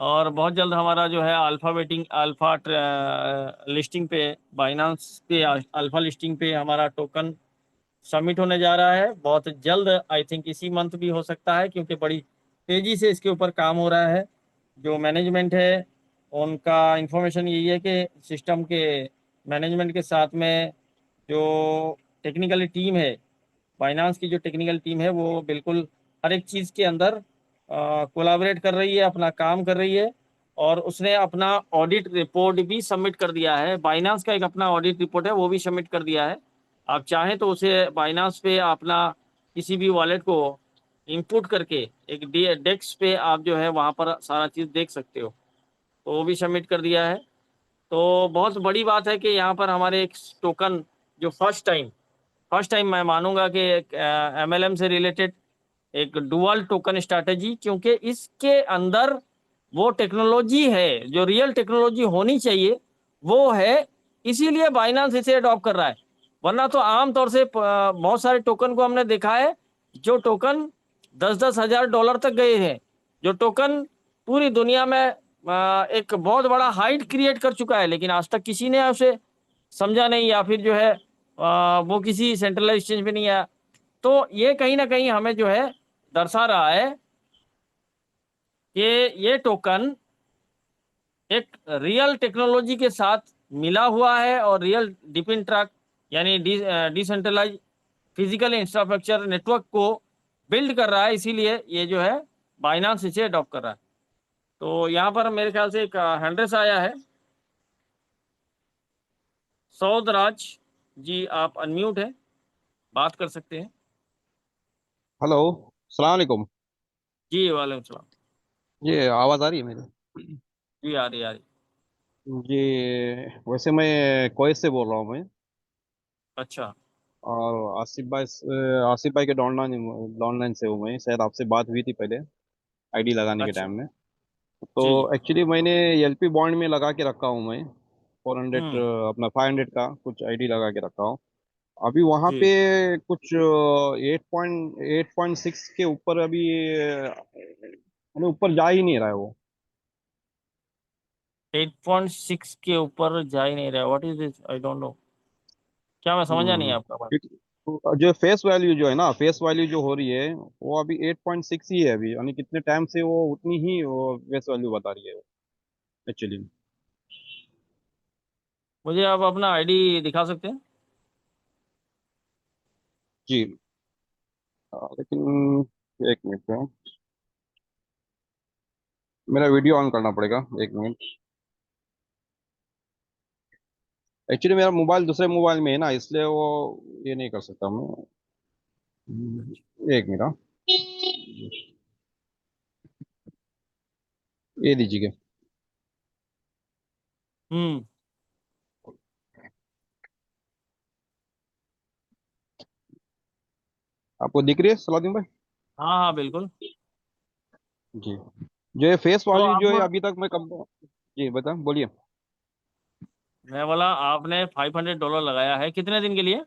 [SPEAKER 1] और बहुत जल्द हमारा जो है अल्फा वेटिंग, अल्फा लिस्टिंग पे, बाइनांस पे अल्फा लिस्टिंग पे हमारा टोकन सबमिट होने जा रहा है बहुत जल्द। आई थिंक इसी मंथ भी हो सकता है, क्योंकि बड़ी तेज़ी से इसके ऊपर काम हो रहा है। जो मैनेजमेंट है उनका इंफॉर्मेशन यही है कि सिस्टम के मैनेजमेंट के साथ में जो टेक्निकल टीम है, फाइनेंस की जो टेक्निकल टीम है, वो बिल्कुल हर एक चीज़ के अंदर कोलाबरेट कर रही है, अपना काम कर रही है। और उसने अपना ऑडिट रिपोर्ट भी सबमिट कर दिया है, बाइनांस का एक अपना ऑडिट रिपोर्ट है वो भी सबमिट कर दिया है। आप चाहें तो उसे बाइनांस पे अपना किसी भी वॉलेट को इनपुट करके एक डेस्क पे आप जो है वहाँ पर सारा चीज़ देख सकते हो, तो वो भी सबमिट कर दिया है। तो बहुत बड़ी बात है कि यहाँ पर हमारे एक टोकन जो फर्स्ट टाइम मैं मानूंगा कि एक एमएलएम से रिलेटेड एक डुअल टोकन स्ट्रैटेजी, क्योंकि इसके अंदर वो टेक्नोलॉजी है जो रियल टेक्नोलॉजी होनी चाहिए, वो है। इसीलिए बाइनांस इसे अडॉप्ट कर रहा है। वरना तो आम तौर से बहुत सारे टोकन को हमने देखा है, जो टोकन 10-10 हज़ार डॉलर तक गए हैं, जो टोकन पूरी दुनिया में एक बहुत बड़ा हाइट क्रिएट कर चुका है, लेकिन आज तक किसी ने उसे समझा नहीं, या फिर जो है वो किसी सेंट्रलाइज एक्सचेंज पे नहीं आया। तो ये कहीं ना कहीं हमें जो है दर्शा रहा है कि ये टोकन एक रियल टेक्नोलॉजी के साथ मिला हुआ है और रियल डिपिन ट्रक यानी डिसेंट्रलाइज फिजिकल इंफ्रास्ट्रक्चर नेटवर्क को बिल्ड कर रहा है। इसीलिए ये जो है बाइनांस इसे अडॉप्ट कर रहा है। तो यहाँ पर मेरे ख्याल से एक हैंड्रेस आया है। सौदराज जी, आप अनम्यूट हैं, बात कर सकते हैं।
[SPEAKER 2] हेलो। सलाम वालेकुम।
[SPEAKER 1] जी वालेकुम सलाम।
[SPEAKER 2] ये आवाज़ आ रही है मेरी?
[SPEAKER 1] जी आ रही।
[SPEAKER 2] जी। वैसे मैं कोयत से बोल रहा हूँ मैं।
[SPEAKER 1] अच्छा।
[SPEAKER 2] और आसिफ भाई के डॉनलाइन से हूँ मैं, शायद आपसे बात हुई थी पहले आईडी लगाने के
[SPEAKER 1] अच्छा।
[SPEAKER 2] टाइम में। तो
[SPEAKER 1] जी जी।
[SPEAKER 2] एक्चुअली मैंने एलपी बॉन्ड में लगा के रखा हूँ मैं। 400
[SPEAKER 1] हम्म।
[SPEAKER 2] अपना 500 का कुछ आईडी लगा के रखा हूँ। अभी वहाँ
[SPEAKER 1] जी।
[SPEAKER 2] पे कुछ 8.6 के ऊपर अभी हमें ऊपर जा ही नहीं रहा है वो।
[SPEAKER 1] 8.6 के ऊपर जा ही नहीं रहा, what is this, I don't know. क्या, मैं समझा नहीं
[SPEAKER 2] हम्म,
[SPEAKER 1] आपका बात।
[SPEAKER 2] जो फेस वैल्यू जो है ना, फेस वैल्यू जो हो रही है वो अभी 8.6 ही है अभी, यानी कितने टाइम से वो उतनी ही वो फेस वैल्यू बता रही है एक्चुअली।
[SPEAKER 1] मुझे आप अपना आईडी दिखा सकते हैं?
[SPEAKER 2] जी। लेकिन एक मिनट है, मेरा वीडियो ऑन करना पड़ेगा, एक मिनट। एक्चुअली मेरा मोबाइल दूसरे मोबाइल में है ना, इसलिए वो ये नहीं कर सकता मैं। एक मिनट, हाँ। ये दीजिए।
[SPEAKER 1] हम्म।
[SPEAKER 2] आपको दिख रही है सलाउद्दीन भाई?
[SPEAKER 1] हाँ हाँ बिल्कुल।
[SPEAKER 2] जी। जो ये फेस
[SPEAKER 1] तो
[SPEAKER 2] वैल्यू जो है
[SPEAKER 1] आप,
[SPEAKER 2] अभी तक मैं कम। जी बता, बोलिए।
[SPEAKER 1] मैं बोला आपने $500 लगाया है कितने दिन के लिए?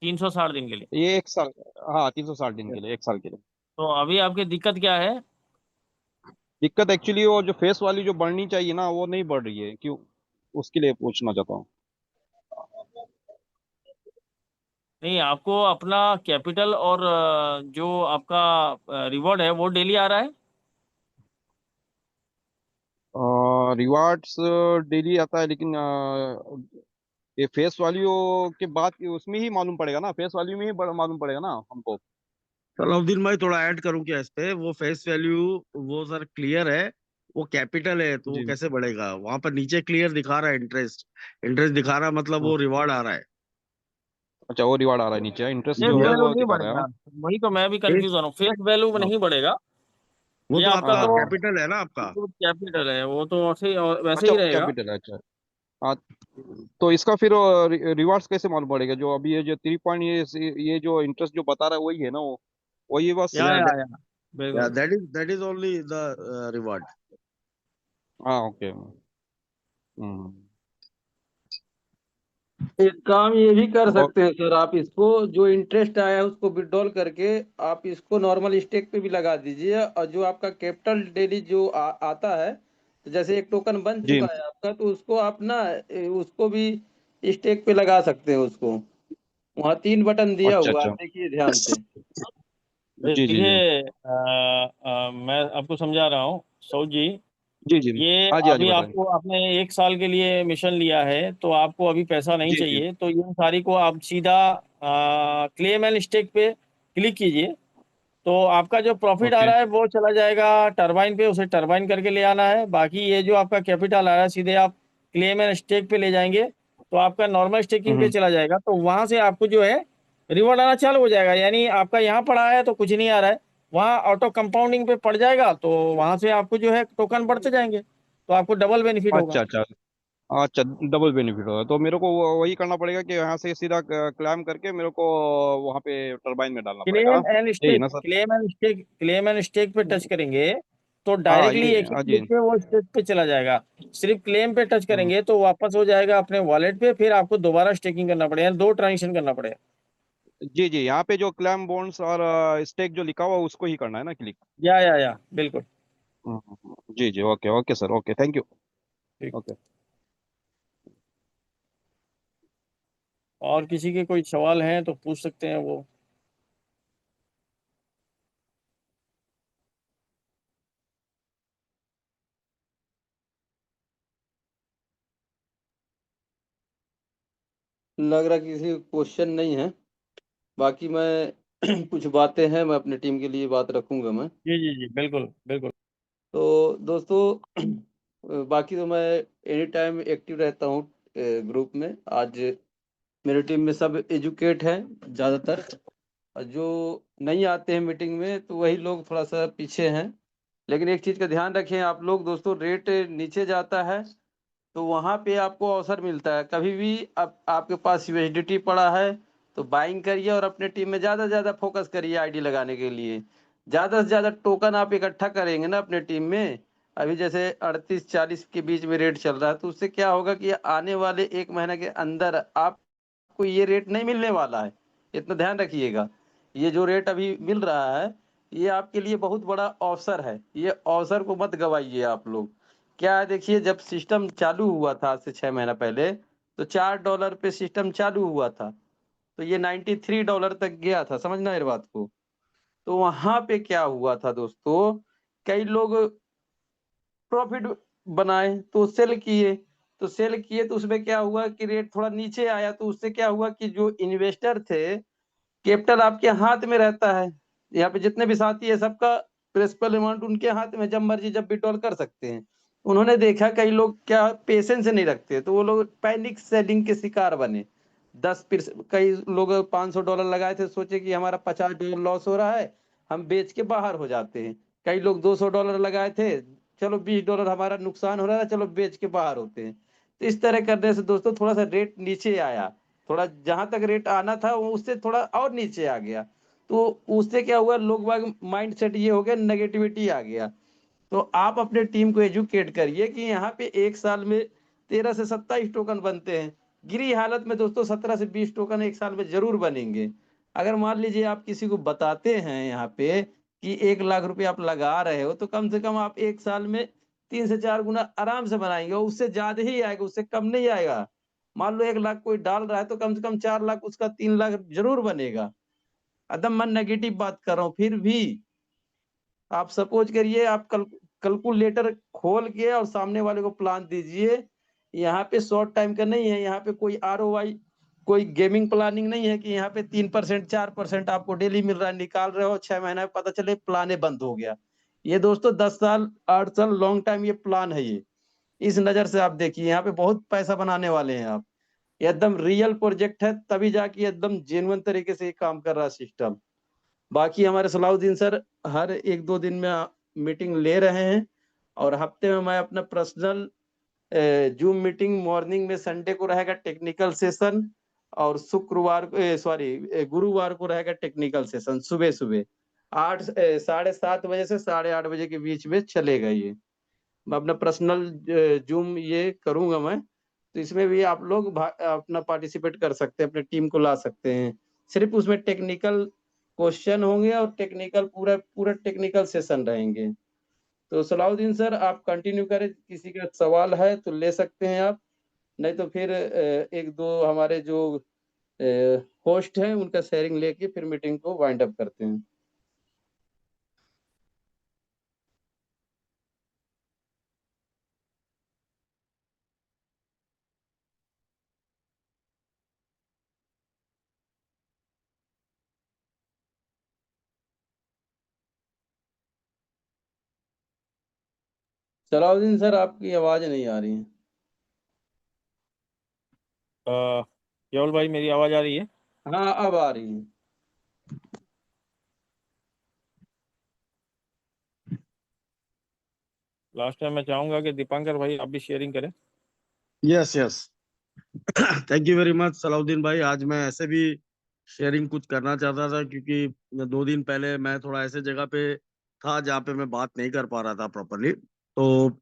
[SPEAKER 1] 360 दिन के लिए?
[SPEAKER 2] ये एक साल। हाँ, 360 दिन के लिए, एक साल के लिए।
[SPEAKER 1] तो अभी आपकी दिक्कत क्या है?
[SPEAKER 2] दिक्कत एक्चुअली वो जो फेस वाली जो बढ़नी चाहिए ना, वो नहीं बढ़ रही है, क्यों? उसके लिए पूछना चाहता हूँ।
[SPEAKER 1] नहीं, आपको अपना कैपिटल और जो आपका रिवॉर्ड है वो डेली आ रहा है?
[SPEAKER 2] रिवार्ड्स डेली आता है, लेकिन ये फेस वैल्यू के बाद उसमें ही मालूम पड़ेगा ना, फेस वैल्यू में ही मालूम पड़ेगा ना हमको।
[SPEAKER 3] सलाउद्दीन भाई थोड़ा ऐड करूं क्या इस पे? वो फेस वैल्यू, वो सर क्लियर है, वो कैपिटल है तो वो
[SPEAKER 2] जी।
[SPEAKER 3] कैसे बढ़ेगा? वहां पर नीचे क्लियर दिखा रहा है इंटरेस्ट, इंटरेस्ट दिखा रहा है, मतलब
[SPEAKER 2] हाँ।
[SPEAKER 3] वो रिवॉर्ड आ रहा है।
[SPEAKER 2] अच्छा, वो रिवार्ड आ रहा है नीचे, इंटरेस्ट
[SPEAKER 1] फेस
[SPEAKER 2] जो है
[SPEAKER 3] यस।
[SPEAKER 1] वैल्यू
[SPEAKER 2] वो
[SPEAKER 1] नहीं
[SPEAKER 2] दिखा रहा है,
[SPEAKER 1] बढ़ेगा।
[SPEAKER 2] हाँ।
[SPEAKER 1] वही तो मैं भी
[SPEAKER 3] फेस,
[SPEAKER 1] कंफ्यूज हो रहा हूँ, फेस वैल्यू
[SPEAKER 2] हाँ।
[SPEAKER 1] नहीं बढ़ेगा।
[SPEAKER 3] वो
[SPEAKER 1] ये
[SPEAKER 3] तो
[SPEAKER 1] आपका
[SPEAKER 3] आपका
[SPEAKER 1] तो
[SPEAKER 2] हाँ।
[SPEAKER 3] कैपिटल है ना आपका।
[SPEAKER 1] कैपिटल है, वो तो वैसे वैसे
[SPEAKER 2] अच्छा,
[SPEAKER 1] ही
[SPEAKER 2] वो
[SPEAKER 1] रहेगा।
[SPEAKER 2] कैपिटल है, अच्छा। हाँ। तो इसका फिर रिवार्ड्स कैसे मालूम पड़ेगा? जो अभी ये जो 3 पॉइंट, ये जो इंटरेस्ट जो बता रहा है वही है ना वो? वही बस।
[SPEAKER 1] या
[SPEAKER 3] या
[SPEAKER 1] या या बिल्कुल।
[SPEAKER 3] That is only the reward.
[SPEAKER 2] हाँ, ओके। हम्म।
[SPEAKER 4] एक काम ये भी कर
[SPEAKER 2] और
[SPEAKER 4] सकते हैं सर, आप इसको जो इंटरेस्ट आया है उसको विड्रॉल करके आप इसको नॉर्मल स्टेक पे भी लगा दीजिए, और जो आपका कैपिटल डेली जो आता है, तो जैसे एक टोकन बन
[SPEAKER 2] जी।
[SPEAKER 4] चुका है आपका, तो उसको आप ना उसको भी स्टेक पे लगा सकते हैं उसको। वहाँ 3 बटन दिया
[SPEAKER 2] अच्छा,
[SPEAKER 4] हुआ है,
[SPEAKER 2] अच्छा।
[SPEAKER 4] आप देखिए ध्यान से।
[SPEAKER 2] जी, जी, जी।
[SPEAKER 1] देखिए, मैं आपको समझा रहा हूँ सऊद जी।
[SPEAKER 2] जी, जी।
[SPEAKER 1] ये
[SPEAKER 2] हाँ जी, हाँ जी,
[SPEAKER 1] अभी
[SPEAKER 2] बताइए।
[SPEAKER 1] आपको, आपने 1 साल के लिए मिशन लिया है तो आपको अभी पैसा नहीं
[SPEAKER 2] जी, जी।
[SPEAKER 1] चाहिए, तो ये सारी को आप सीधा क्लेम एंड स्टेक पे क्लिक कीजिए। तो आपका जो प्रॉफिट आ
[SPEAKER 2] ओके।
[SPEAKER 1] रहा है वो चला जाएगा टरबाइन पे, उसे टरबाइन करके ले आना है। बाकी ये जो आपका कैपिटल आ रहा है सीधे आप क्लेम एंड स्टेक पे ले जाएंगे, तो आपका नॉर्मल स्टेकिंग पे
[SPEAKER 2] हम्म।
[SPEAKER 1] चला जाएगा, तो वहां से आपको जो है रिवॉर्ड आना चालू हो जाएगा। यानी आपका यहाँ पड़ा है तो कुछ नहीं आ रहा है, वहाँ ऑटो कंपाउंडिंग पे पड़ जाएगा, तो वहां से आपको जो है टोकन बढ़ते जाएंगे, तो आपको डबल बेनिफिट होगा।
[SPEAKER 2] अच्छा, अच्छा। अच्छा, डबल बेनिफिट होगा तो मेरे को वही करना पड़ेगा कि यहाँ से सीधा क्लैम करके मेरे को वहाँ पे टरबाइन में डालना पड़ेगा, हाँ?
[SPEAKER 1] क्लेम एंड
[SPEAKER 2] यही
[SPEAKER 1] स्टेक,
[SPEAKER 2] ना सर?
[SPEAKER 1] क्लेम एंड स्टेक पे टच करेंगे तो
[SPEAKER 2] हाँ,
[SPEAKER 1] डायरेक्टली
[SPEAKER 2] ये,
[SPEAKER 1] एक ही
[SPEAKER 2] हाँ जी।
[SPEAKER 1] क्लिक पे वो स्टेक पे चला जाएगा। सिर्फ क्लेम पे टच
[SPEAKER 2] हम्म।
[SPEAKER 1] करेंगे तो वापस हो जाएगा अपने वॉलेट पे, फिर आपको दोबारा स्टेकिंग करना पड़ेगा, 2 ट्रांजेक्शन करना पड़ेगा।
[SPEAKER 2] जी, जी, यहाँ पे जो क्लैम बॉन्ड्स और स्टेक जो लिखा हुआ है, उसको ही करना है ना क्लिक?
[SPEAKER 1] या बिल्कुल।
[SPEAKER 2] जी, जी, okay, okay sir, okay, thank you.
[SPEAKER 1] ठीक।
[SPEAKER 2] ओके।
[SPEAKER 1] और किसी के कोई सवाल हैं तो पूछ सकते हैं वो।
[SPEAKER 4] लग रहा किसी क्वेश्चन नहीं है। बाकी मैं कुछ बातें हैं, मैं अपने टीम के लिए बात रखूंगा मैं।
[SPEAKER 1] जी जी जी बिल्कुल बिल्कुल।
[SPEAKER 4] तो दोस्तों, बाकी तो मैं एनी टाइम एक्टिव रहता हूँ ग्रुप में। आज मेरे टीम में सब एजुकेट हैं ज़्यादातर, और जो नहीं आते हैं मीटिंग में तो वही लोग थोड़ा सा पीछे हैं। लेकिन एक चीज़ का ध्यान रखें आप लोग दोस्तों, रेट नीचे जाता है तो वहाँ पे आपको अवसर मिलता है। कभी भी अब आपके पास यूएसडीटी पड़ा है तो बाइंग करिए, और अपने टीम में ज़्यादा से ज़्यादा फोकस करिए आईडी लगाने के लिए। ज़्यादा से ज़्यादा टोकन आप इकट्ठा करेंगे ना अपने टीम में, अभी जैसे 38-40 के बीच में रेट चल रहा है, तो उससे क्या होगा कि आने वाले 1 महीने के अंदर आपको ये रेट नहीं मिलने वाला है। इतना ध्यान रखिएगा। ये जो रेट अभी मिल रहा है, ये आपके लिए बहुत बड़ा अवसर है, ये अवसर को मत गवाइए आप लोग। क्या है देखिए, जब सिस्टम चालू हुआ था आज से 6 महीना पहले, तो $4 पे सिस्टम चालू हुआ था, तो ये $93 तक गया था, समझना इस बात को। तो वहां पे क्या हुआ था दोस्तों, कई लोग प्रॉफिट बनाए तो सेल किए, तो उसमें क्या हुआ कि रेट थोड़ा नीचे आया, तो उससे क्या हुआ कि जो इन्वेस्टर थे, कैपिटल आपके हाथ में रहता है, यहाँ पे जितने भी साथी है सबका प्रिंसिपल अमाउंट उनके हाथ में, जब मर्जी जब विड्रॉल कर सकते हैं। उन्होंने देखा कई लोग क्या पेशेंस नहीं रखते, तो वो लोग पैनिक सेलिंग के शिकार बने। कई लोग $500 लगाए थे, सोचे कि हमारा $50 लॉस हो रहा है, हम बेच के बाहर हो जाते हैं। कई लोग $200 लगाए थे, चलो $20 हमारा नुकसान हो रहा है, चलो बेच के बाहर होते हैं। तो इस तरह करने से दोस्तों थोड़ा सा रेट नीचे आया, थोड़ा जहां तक रेट आना था वो उससे थोड़ा और नीचे आ गया। तो उससे क्या हुआ, लोग बाग माइंड सेट ये हो गया, नेगेटिविटी आ गया। तो आप अपने टीम को एजुकेट करिए कि यहाँ पे एक साल में 13 से 27 टोकन बनते हैं। गिरी हालत में दोस्तों 17 से 20 टोकन एक साल में जरूर बनेंगे। अगर मान लीजिए आप किसी को बताते हैं यहाँ पे कि 1 लाख रुपए आप लगा रहे हो, तो कम से कम आप एक साल में 3 से 4 गुना आराम से बनाएंगे, और उससे ज्यादा ही आएगा, उससे कम नहीं आएगा। मान लो 1 लाख कोई डाल रहा है, तो कम से कम 4 लाख, उसका 3 लाख जरूर बनेगा। एकदम मैं नेगेटिव बात कर रहा हूँ, फिर भी आप सपोज करिए, आप कैलकुलेटर खोल के और सामने वाले को प्लान दीजिए। यहाँ पे शॉर्ट टाइम का नहीं है, यहाँ पे कोई ROI, कोई गेमिंग प्लानिंग नहीं है कि यहाँ पे 3% 4% आपको डेली मिल रहा है, निकाल रहे हो, 6 महीना में पता चले प्लाने बंद हो गया। ये दोस्तों 10 साल 8 साल लॉन्ग टाइम ये प्लान है। ये इस नजर से आप देखिए, यहाँ पे बहुत पैसा बनाने वाले हैं आप। ये एकदम रियल प्रोजेक्ट है, तभी जाके एकदम जेन्युइन तरीके से ये काम कर रहा है सिस्टम। बाकी हमारे सलाउद्दीन सर हर 1-2 दिन में मीटिंग ले रहे हैं, और हफ्ते में मैं अपना पर्सनल जूम मीटिंग, मॉर्निंग में संडे को रहेगा टेक्निकल सेशन, और गुरुवार को रहेगा टेक्निकल सेशन सुबह सुबह 7:30 बजे से 8:30 बजे के बीच में चलेगा। ये मैं अपना पर्सनल जूम ये करूंगा मैं, तो इसमें भी आप लोग अपना पार्टिसिपेट कर सकते हैं, अपने टीम को ला सकते हैं। सिर्फ उसमें टेक्निकल क्वेश्चन होंगे और टेक्निकल पूरा पूरा टेक्निकल सेशन रहेंगे। तो सलाउद्दीन सर आप कंटिन्यू करें, किसी का सवाल है तो ले सकते हैं आप, नहीं तो फिर एक दो हमारे जो होस्ट हैं उनका शेयरिंग लेके फिर मीटिंग को वाइंड अप करते हैं। सलाउद्दीन सर आपकी आवाज नहीं आ रही है।
[SPEAKER 1] केवल भाई मेरी आवाज आ रही है?
[SPEAKER 4] हाँ अब आ रही है।
[SPEAKER 1] लास्ट टाइम मैं चाहूंगा कि दीपांकर भाई आप भी शेयरिंग करें।
[SPEAKER 3] Yes yes, thank you very much Salauddin भाई। आज मैं ऐसे भी शेयरिंग कुछ करना चाहता था, क्योंकि 2 दिन पहले मैं थोड़ा ऐसे जगह पे था जहाँ पे मैं बात नहीं कर पा रहा था प्रॉपरली। तो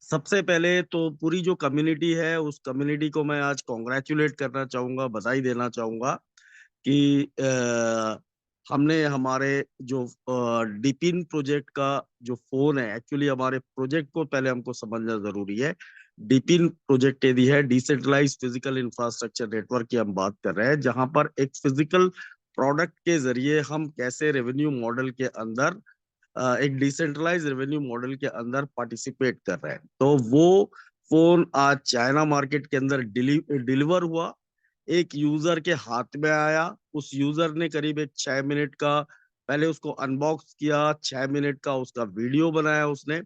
[SPEAKER 3] सबसे पहले तो पूरी जो कम्युनिटी है उस कम्युनिटी को मैं आज कॉन्ग्रेचुलेट करना चाहूंगा, बधाई देना चाहूंगा कि हमने हमारे जो डिपिन प्रोजेक्ट का जो फोन है, एक्चुअली हमारे प्रोजेक्ट को पहले हमको समझना जरूरी है। डिपिन प्रोजेक्ट यदि है डिसेंट्रलाइज फिजिकल इंफ्रास्ट्रक्चर नेटवर्क की हम बात कर रहे हैं, जहां पर एक फिजिकल प्रोडक्ट के जरिए हम कैसे रेवेन्यू मॉडल के अंदर एक डिसेंट्रलाइज रेवेन्यू मॉडल के अंदर पार्टिसिपेट कर रहे हैं। तो वो फोन आज चाइना मार्केट के अंदर डिलीवर हुआ, एक यूजर के हाथ में आया। उस यूजर ने करीब एक 6 मिनट का पहले उसको अनबॉक्स किया, 6 मिनट का उसका वीडियो बनाया उसने,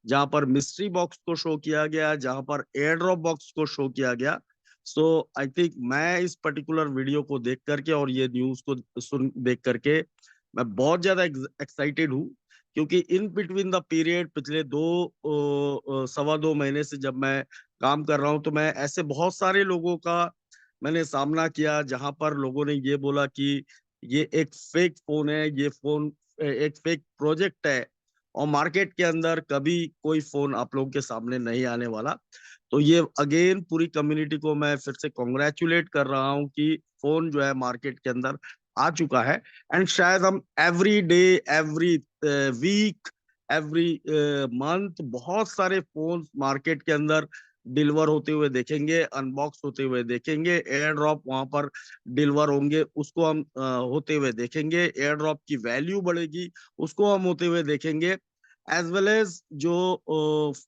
[SPEAKER 3] जहां पर मिस्ट्री बॉक्स को शो किया गया, जहां पर एयर ड्रॉप बॉक्स को शो किया गया। सो आई थिंक मैं इस पर्टिकुलर वीडियो को देख करके और ये न्यूज को सुन देख करके मैं बहुत ज्यादा एक्साइटेड हूँ, क्योंकि इन बिटवीन द पीरियड पिछले 2 सवा 2 महीने से जब मैं काम कर रहा हूँ, तो मैं ऐसे बहुत सारे लोगों का मैंने सामना किया जहां पर लोगों ने ये बोला कि ये एक फेक फोन है, ये फोन एक फेक प्रोजेक्ट है, और मार्केट के अंदर कभी कोई फोन आप लोगों के सामने नहीं आने वाला। तो ये अगेन पूरी कम्युनिटी को मैं फिर से कॉन्ग्रेचुलेट कर रहा हूँ कि फोन जो है मार्केट के अंदर आ चुका है। एंड शायद हम every day, every week, every month बहुत सारे फोन मार्केट के अंदर डिलीवर होते हुए देखेंगे, अनबॉक्स होते हुए देखेंगे, एयर ड्रॉप वहां पर डिलीवर होंगे, उसको हम होते हुए देखेंगे, एयर ड्रॉप की वैल्यू बढ़ेगी, उसको हम होते हुए देखेंगे, एज वेल एज जो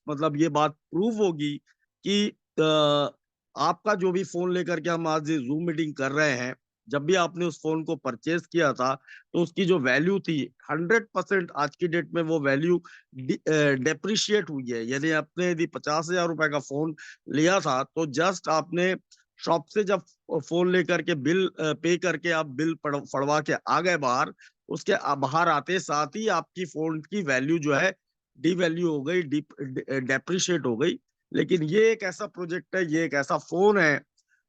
[SPEAKER 3] मतलब ये बात प्रूव होगी कि आपका जो भी फोन लेकर के हम आज ये जूम मीटिंग कर रहे हैं, जब भी आपने उस फोन को परचेज किया था तो उसकी जो वैल्यू थी 100% आज की डेट में वो वैल्यू डेप्रिशिएट हुई है। यानी आपने यदि 50,000 रुपए का फोन लिया था तो जस्ट आपने शॉप से जब फोन लेकर के बिल पे करके आप बिल फड़वा के आ गए बाहर, उसके बाहर आते साथ ही आपकी फोन की वैल्यू जो है डिवैल्यू हो गई, डेप्रिशिएट हो गई। लेकिन ये एक ऐसा प्रोजेक्ट है, ये एक ऐसा फोन है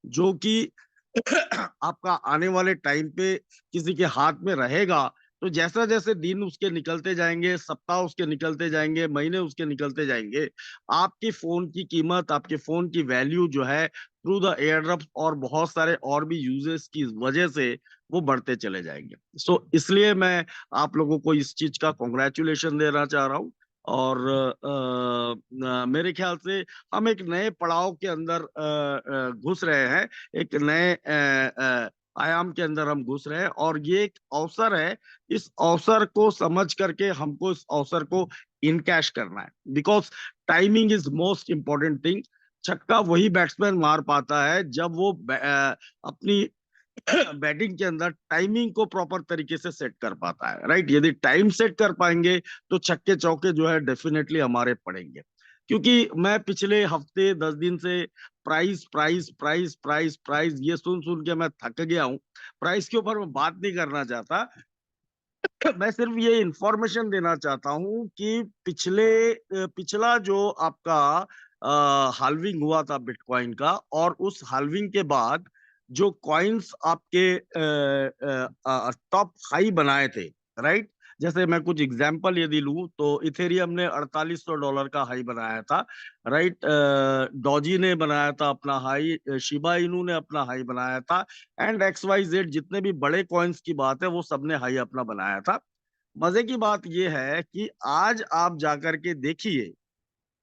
[SPEAKER 3] जो कि आपका आने वाले टाइम पे किसी के हाथ में रहेगा, तो जैसा जैसे दिन उसके निकलते जाएंगे, सप्ताह उसके निकलते जाएंगे, महीने उसके निकलते जाएंगे, आपके फोन की कीमत, आपके फोन की वैल्यू जो है थ्रू द एयरड्रॉप और बहुत सारे और भी यूजेस की वजह से वो बढ़ते चले जाएंगे। सो इसलिए मैं आप लोगों को इस चीज का कॉन्ग्रेचुलेशन देना चाह रहा हूँ। और मेरे ख्याल से हम एक नए पड़ाव के अंदर घुस रहे हैं, एक नए आयाम के अंदर हम घुस रहे हैं, और ये एक अवसर है। इस अवसर को समझ करके हमको इस अवसर को इनकैश करना है, because timing is most important thing. छक्का वही बैट्समैन मार पाता है जब वो अपनी बैटिंग के अंदर टाइमिंग को प्रॉपर तरीके से सेट कर पाता है, राइट। यदि टाइम सेट कर पाएंगे तो छक्के चौके जो है डेफिनेटली हमारे पड़ेंगे। क्योंकि मैं पिछले हफ्ते 10 दिन से price price price price price ये सुन सुन के मैं थक गया हूँ। प्राइस के ऊपर मैं बात नहीं करना चाहता, मैं सिर्फ ये इंफॉर्मेशन देना चाहता हूँ कि पिछला जो आपका हाल्विंग हुआ था बिटकॉइन का, और उस हाल्विंग के बाद जो कॉइन्स आपके टॉप हाई बनाए थे, राइट। जैसे मैं कुछ एग्जांपल यदि लूं तो इथेरियम ने $4800 का हाई बनाया था, राइट। डॉजी ने बनाया था अपना हाई, शिबा इनू ने अपना हाई बनाया था, एंड XYZ जितने भी बड़े कॉइन्स की बात है वो सबने हाई अपना बनाया था। मजे की बात यह है कि आज आप जाकर के देखिए,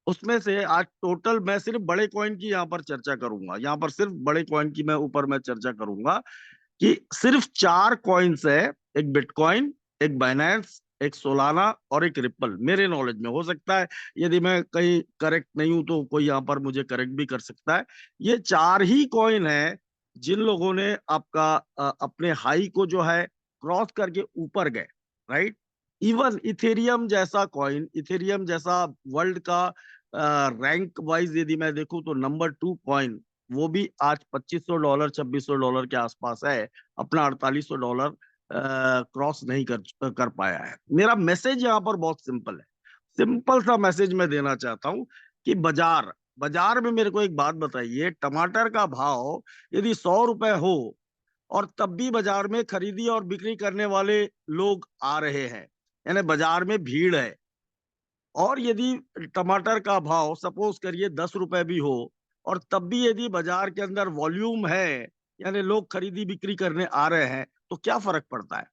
[SPEAKER 3] उसमें से आज टोटल, मैं सिर्फ बड़े कॉइन की यहाँ पर चर्चा करूंगा, यहाँ पर सिर्फ बड़े कॉइन की मैं ऊपर मैं चर्चा करूंगा कि सिर्फ 4 कॉइन्स है। एक बिटकॉइन, एक बाइनेंस, एक सोलाना और एक रिपल, मेरे नॉलेज में। हो सकता है यदि मैं कहीं करेक्ट नहीं हूं तो कोई यहाँ पर मुझे करेक्ट भी कर सकता है। ये 4 ही कॉइन है जिन लोगों ने आपका अपने हाई को जो है क्रॉस करके ऊपर गए, राइट। इवन इथेरियम जैसा कॉइन, इथेरियम जैसा वर्ल्ड का रैंक वाइज यदि मैं देखूं तो नंबर 2 कॉइन, वो भी आज $2500 $2600 के आसपास है, अपना $4800 क्रॉस नहीं कर पाया है। मेरा मैसेज यहाँ पर बहुत सिंपल है, सिंपल सा मैसेज मैं देना चाहता हूँ कि बाजार बाजार में मेरे को एक बात बताइए, टमाटर का भाव यदि 100 रुपए हो और तब भी बाजार में खरीदी और बिक्री करने वाले लोग आ रहे हैं, यानी बाजार में भीड़ है, और यदि टमाटर का भाव सपोज करिए 10 रुपए भी हो और तब भी यदि बाजार के अंदर वॉल्यूम है, यानी लोग खरीदी बिक्री करने आ रहे हैं, तो क्या फर्क पड़ता है।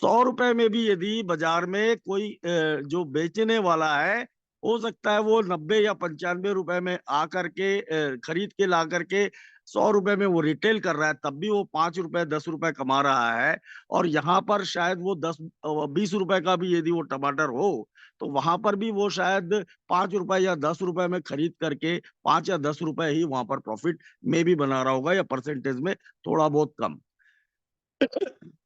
[SPEAKER 3] 100 रुपए में भी यदि बाजार में कोई जो बेचने वाला है, हो सकता है वो 90 या 95 रुपए में आकर के खरीद के ला करके 100 रुपए में वो रिटेल कर रहा है, तब भी वो 5 रुपए 10 रुपए कमा रहा है। और यहाँ पर शायद वो 10-20 रुपए का भी यदि वो टमाटर हो तो वहां पर भी वो शायद 5 रुपए या 10 रुपए में खरीद करके 5 या 10 रुपए ही वहां पर प्रॉफिट में भी बना रहा होगा, या परसेंटेज में थोड़ा बहुत कम।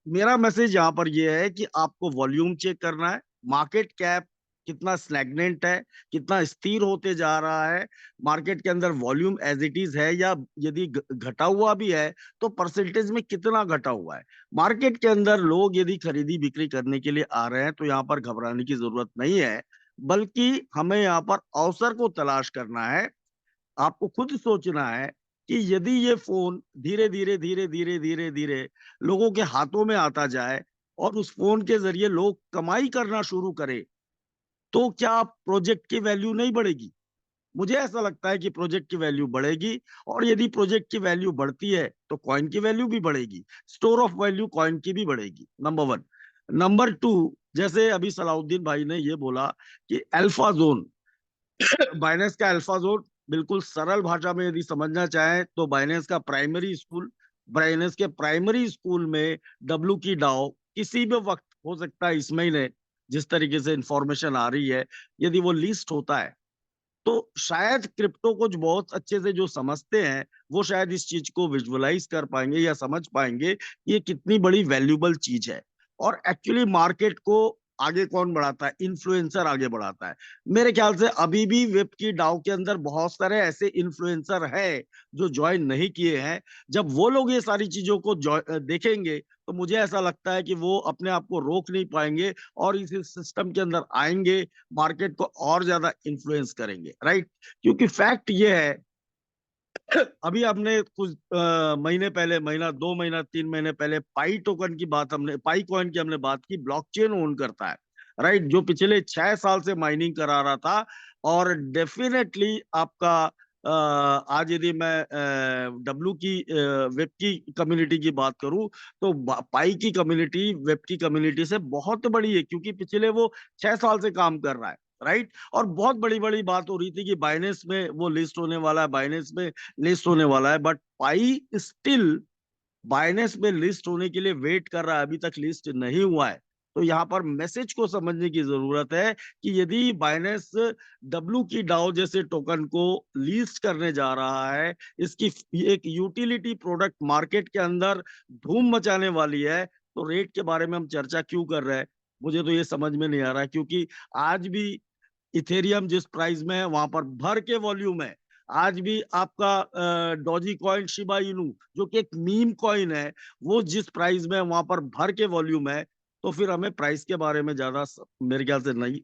[SPEAKER 3] मेरा मैसेज यहाँ पर यह है कि आपको वॉल्यूम चेक करना है, मार्केट कैप कितना स्टैग्नेंट है, कितना स्थिर होते जा रहा है, मार्केट के अंदर वॉल्यूम एज इट इज है या यदि घटा हुआ भी है तो परसेंटेज में कितना घटा हुआ है। मार्केट के अंदर लोग यदि खरीदी बिक्री करने के लिए आ रहे हैं तो यहाँ पर घबराने की जरूरत नहीं है, बल्कि हमें यहाँ पर अवसर को तलाश करना है। आपको खुद सोचना है कि यदि ये फोन धीरे धीरे धीरे धीरे धीरे धीरे लोगों के हाथों में आता जाए और उस फोन के जरिए लोग कमाई करना शुरू करें, तो क्या प्रोजेक्ट की वैल्यू नहीं बढ़ेगी। मुझे ऐसा लगता है कि प्रोजेक्ट की वैल्यू बढ़ेगी, और यदि प्रोजेक्ट की वैल्यू बढ़ती है तो कॉइन की वैल्यू भी बढ़ेगी, स्टोर ऑफ वैल्यू कॉइन की भी बढ़ेगी, नंबर 1। नंबर 2, जैसे अभी सलाउद्दीन भाई ने ये बोला कि अल्फा जोन, बाइनेंस का अल्फा जोन बिल्कुल सरल भाषा में यदि समझना चाहें तो बाइनेंस के प्राइमरी स्कूल में डब्ल्यू की डाउ किसी भी वक्त हो सकता है इस महीने, जिस तरीके से इंफॉर्मेशन आ रही है, यदि वो लिस्ट होता है तो शायद क्रिप्टो को जो बहुत अच्छे से जो समझते हैं वो शायद इस चीज को विजुअलाइज कर पाएंगे या समझ पाएंगे कि ये कितनी बड़ी वैल्यूबल चीज है। और एक्चुअली मार्केट को आगे कौन बढ़ाता है? इन्फ्लुएंसर आगे बढ़ाता है। मेरे ख्याल से अभी भी वेब की डाउ के अंदर बहुत सारे ऐसे इन्फ्लुएंसर हैं जो ज्वाइन नहीं किए हैं। जब वो लोग ये सारी चीजों को देखेंगे तो मुझे ऐसा लगता है कि वो अपने आप को रोक नहीं पाएंगे और इस सिस्टम के अंदर आएंगे, मार्केट को और ज्यादा इन्फ्लुएंस करेंगे, राइट? क्योंकि फैक्ट ये है, अभी हमने कुछ महीने पहले, महीना 2 महीना 3 महीने पहले पाई कॉइन की हमने बात की। ब्लॉकचेन ओन करता है, राइट, जो पिछले 6 साल से माइनिंग करा रहा था। और डेफिनेटली आपका आज यदि मैं डब्लू की वेब की कम्युनिटी की बात करूं तो पाई की कम्युनिटी वेब की कम्युनिटी से बहुत बड़ी है, क्योंकि पिछले वो 6 साल से काम कर रहा है, राइट। और बहुत बड़ी बड़ी बात हो रही थी कि बाइनेंस में वो लिस्ट होने वाला है, बाइनेंस में लिस्ट होने वाला है, बट पाई स्टिल बाइनेंस में लिस्ट होने के लिए वेट कर रहा है, अभी तक लिस्ट नहीं हुआ है। तो यहाँ पर मैसेज को समझने की जरूरत है कि यदि बाइनेंस डब्ल्यू की डाउ जैसे टोकन को लिस्ट करने जा रहा है, इसकी एक यूटिलिटी प्रोडक्ट मार्केट के अंदर धूम मचाने वाली है, तो रेट के बारे में हम चर्चा क्यों कर रहे हैं? मुझे तो ये समझ में नहीं आ रहा है, क्योंकि आज भी इथेरियम जिस प्राइस में है वहां पर भर के वॉल्यूम है। आज भी आपका डॉजी कॉइन शिबा इनू जो कि एक मीम कॉइन है, वो जिस प्राइस में है वहां पर भर के वॉल्यूम है। तो फिर हमें प्राइस के बारे में ज्यादा मेरे ख्याल से नहीं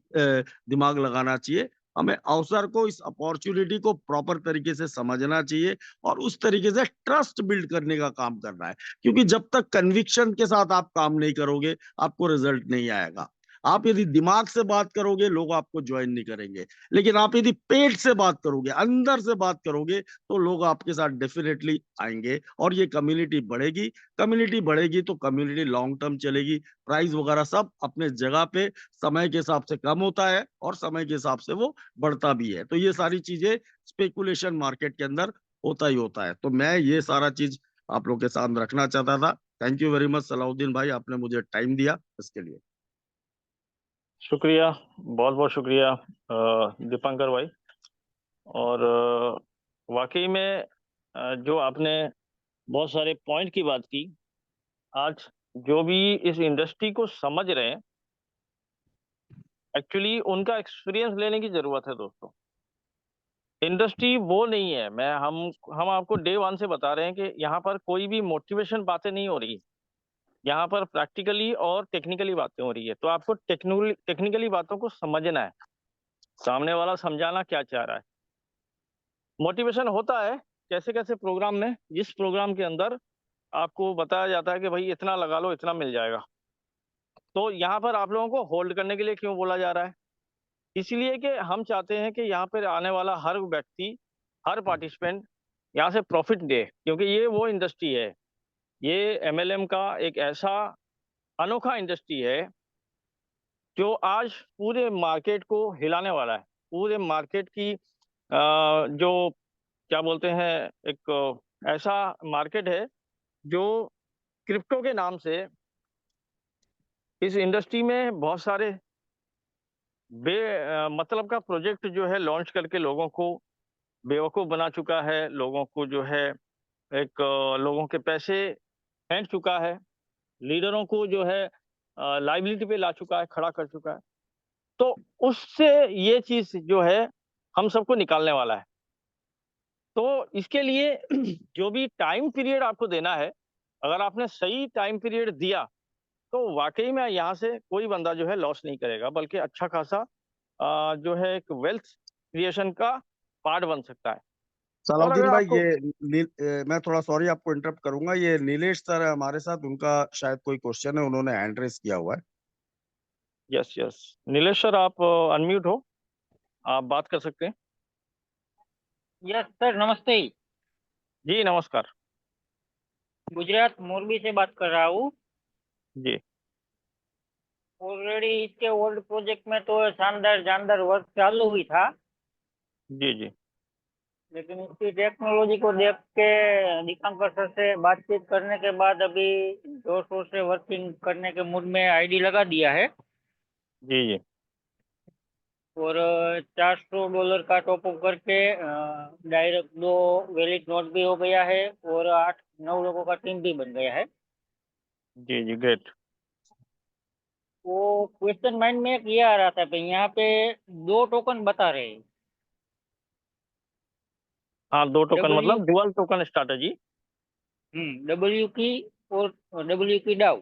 [SPEAKER 3] दिमाग लगाना चाहिए। हमें अवसर को, इस अपॉर्चुनिटी को प्रॉपर तरीके से समझना चाहिए और उस तरीके से ट्रस्ट बिल्ड करने का काम करना है। क्योंकि जब तक कन्विक्शन के साथ आप काम नहीं करोगे आपको रिजल्ट नहीं आएगा। आप यदि दिमाग से बात करोगे लोग आपको ज्वाइन नहीं करेंगे, लेकिन आप यदि पेट से बात करोगे, अंदर से बात करोगे, तो लोग आपके साथ डेफिनेटली आएंगे और ये कम्युनिटी बढ़ेगी। कम्युनिटी बढ़ेगी तो कम्युनिटी लॉन्ग टर्म चलेगी। प्राइस वगैरह सब अपने जगह पे समय के हिसाब से कम होता है और समय के हिसाब से वो बढ़ता भी है। तो ये सारी चीजें स्पेकुलेशन मार्केट के अंदर होता ही होता है। तो मैं ये सारा चीज आप लोग के साथ रखना चाहता था। Thank you very much Salauddin भाई, आपने मुझे टाइम दिया इसके लिए।
[SPEAKER 1] शुक्रिया, बहुत बहुत शुक्रिया दीपंकर भाई। और वाकई में जो आपने बहुत सारे पॉइंट की बात की, आज जो भी इस इंडस्ट्री को समझ रहे हैं, एक्चुअली उनका एक्सपीरियंस लेने की जरूरत है दोस्तों। इंडस्ट्री वो नहीं है, हम आपको डे वन से बता रहे हैं कि यहाँ पर कोई भी मोटिवेशन बातें नहीं हो रही, यहाँ पर प्रैक्टिकली और टेक्निकली बातें हो रही है। तो आपको टेक्निकली बातों को समझना है, सामने वाला समझाना क्या चाह रहा है। मोटिवेशन होता है कैसे कैसे प्रोग्राम में, जिस प्रोग्राम के अंदर आपको बताया जाता है कि भाई इतना लगा लो, इतना मिल जाएगा। तो यहाँ पर आप लोगों को होल्ड करने के लिए क्यों बोला जा रहा है? इसलिए कि हम चाहते हैं कि यहाँ पर आने वाला हर व्यक्ति, हर पार्टिसिपेंट यहाँ से प्रॉफिट दे, क्योंकि ये वो इंडस्ट्री है, ये एमएलएम का एक ऐसा अनोखा इंडस्ट्री है जो आज पूरे मार्केट को हिलाने वाला है। पूरे मार्केट की जो क्या बोलते हैं, एक ऐसा मार्केट है जो क्रिप्टो के नाम से इस इंडस्ट्री में बहुत सारे मतलब का प्रोजेक्ट जो है लॉन्च करके लोगों को बेवकूफ़ बना चुका है, लोगों को जो है लोगों के पैसे फेंक चुका है, लीडरों को जो है लाइबिलिटी पे ला चुका है, खड़ा कर चुका है। तो उससे ये चीज़ जो है हम सबको निकालने वाला है। तो इसके लिए जो भी टाइम पीरियड आपको देना है, अगर आपने सही टाइम पीरियड दिया तो वाकई में यहाँ से कोई बंदा जो है लॉस नहीं करेगा, बल्कि अच्छा खासा जो है एक वेल्थ क्रिएशन का पार्ट बन सकता है। और
[SPEAKER 3] सलाउद्दीन
[SPEAKER 1] अगर
[SPEAKER 3] भाई,
[SPEAKER 1] आपको
[SPEAKER 3] मैं थोड़ा सॉरी आपको इंटरप्ट करूंगा, ये नीलेश सर है हमारे साथ, उनका शायद कोई क्वेश्चन है, उन्होंने हैंड रेस किया हुआ है।
[SPEAKER 1] यस यस, नीलेश सर आप अनम्यूट हो, आप बात कर सकते हैं।
[SPEAKER 5] यस सर, नमस्ते।
[SPEAKER 1] जी नमस्कार।
[SPEAKER 5] गुजरात मोरबी से बात कर रहा हूँ।
[SPEAKER 1] जी
[SPEAKER 5] ऑलरेडी इसके ओल्ड प्रोजेक्ट में तो शानदार जानदार वर्क चालू हुई था।
[SPEAKER 1] जी जी
[SPEAKER 5] लेकिन इसकी टेक्नोलॉजी को देख के दीपांकर सर से बातचीत करने के बाद अभी जोर शोर से वर्किंग करने के मूड में आईडी लगा दिया है
[SPEAKER 1] जी जी
[SPEAKER 5] और $400 का टॉपअप करके डायरेक्ट 2 वैलिड नोट भी हो गया है और 8-9 लोगों का टीम भी बन गया है।
[SPEAKER 1] जी जी ग्रेट।
[SPEAKER 5] वो क्वेश्चन माइंड में एक ये आ रहा था कि यहाँ पे 2 टोकन बता रहे हैं,
[SPEAKER 1] हाँ 2 टोकन
[SPEAKER 5] डब्ल्यू
[SPEAKER 1] मतलब डुअल टोकन स्ट्रैटेजी।
[SPEAKER 5] डब्ल्यू की और डब्ल्यू की डाउ।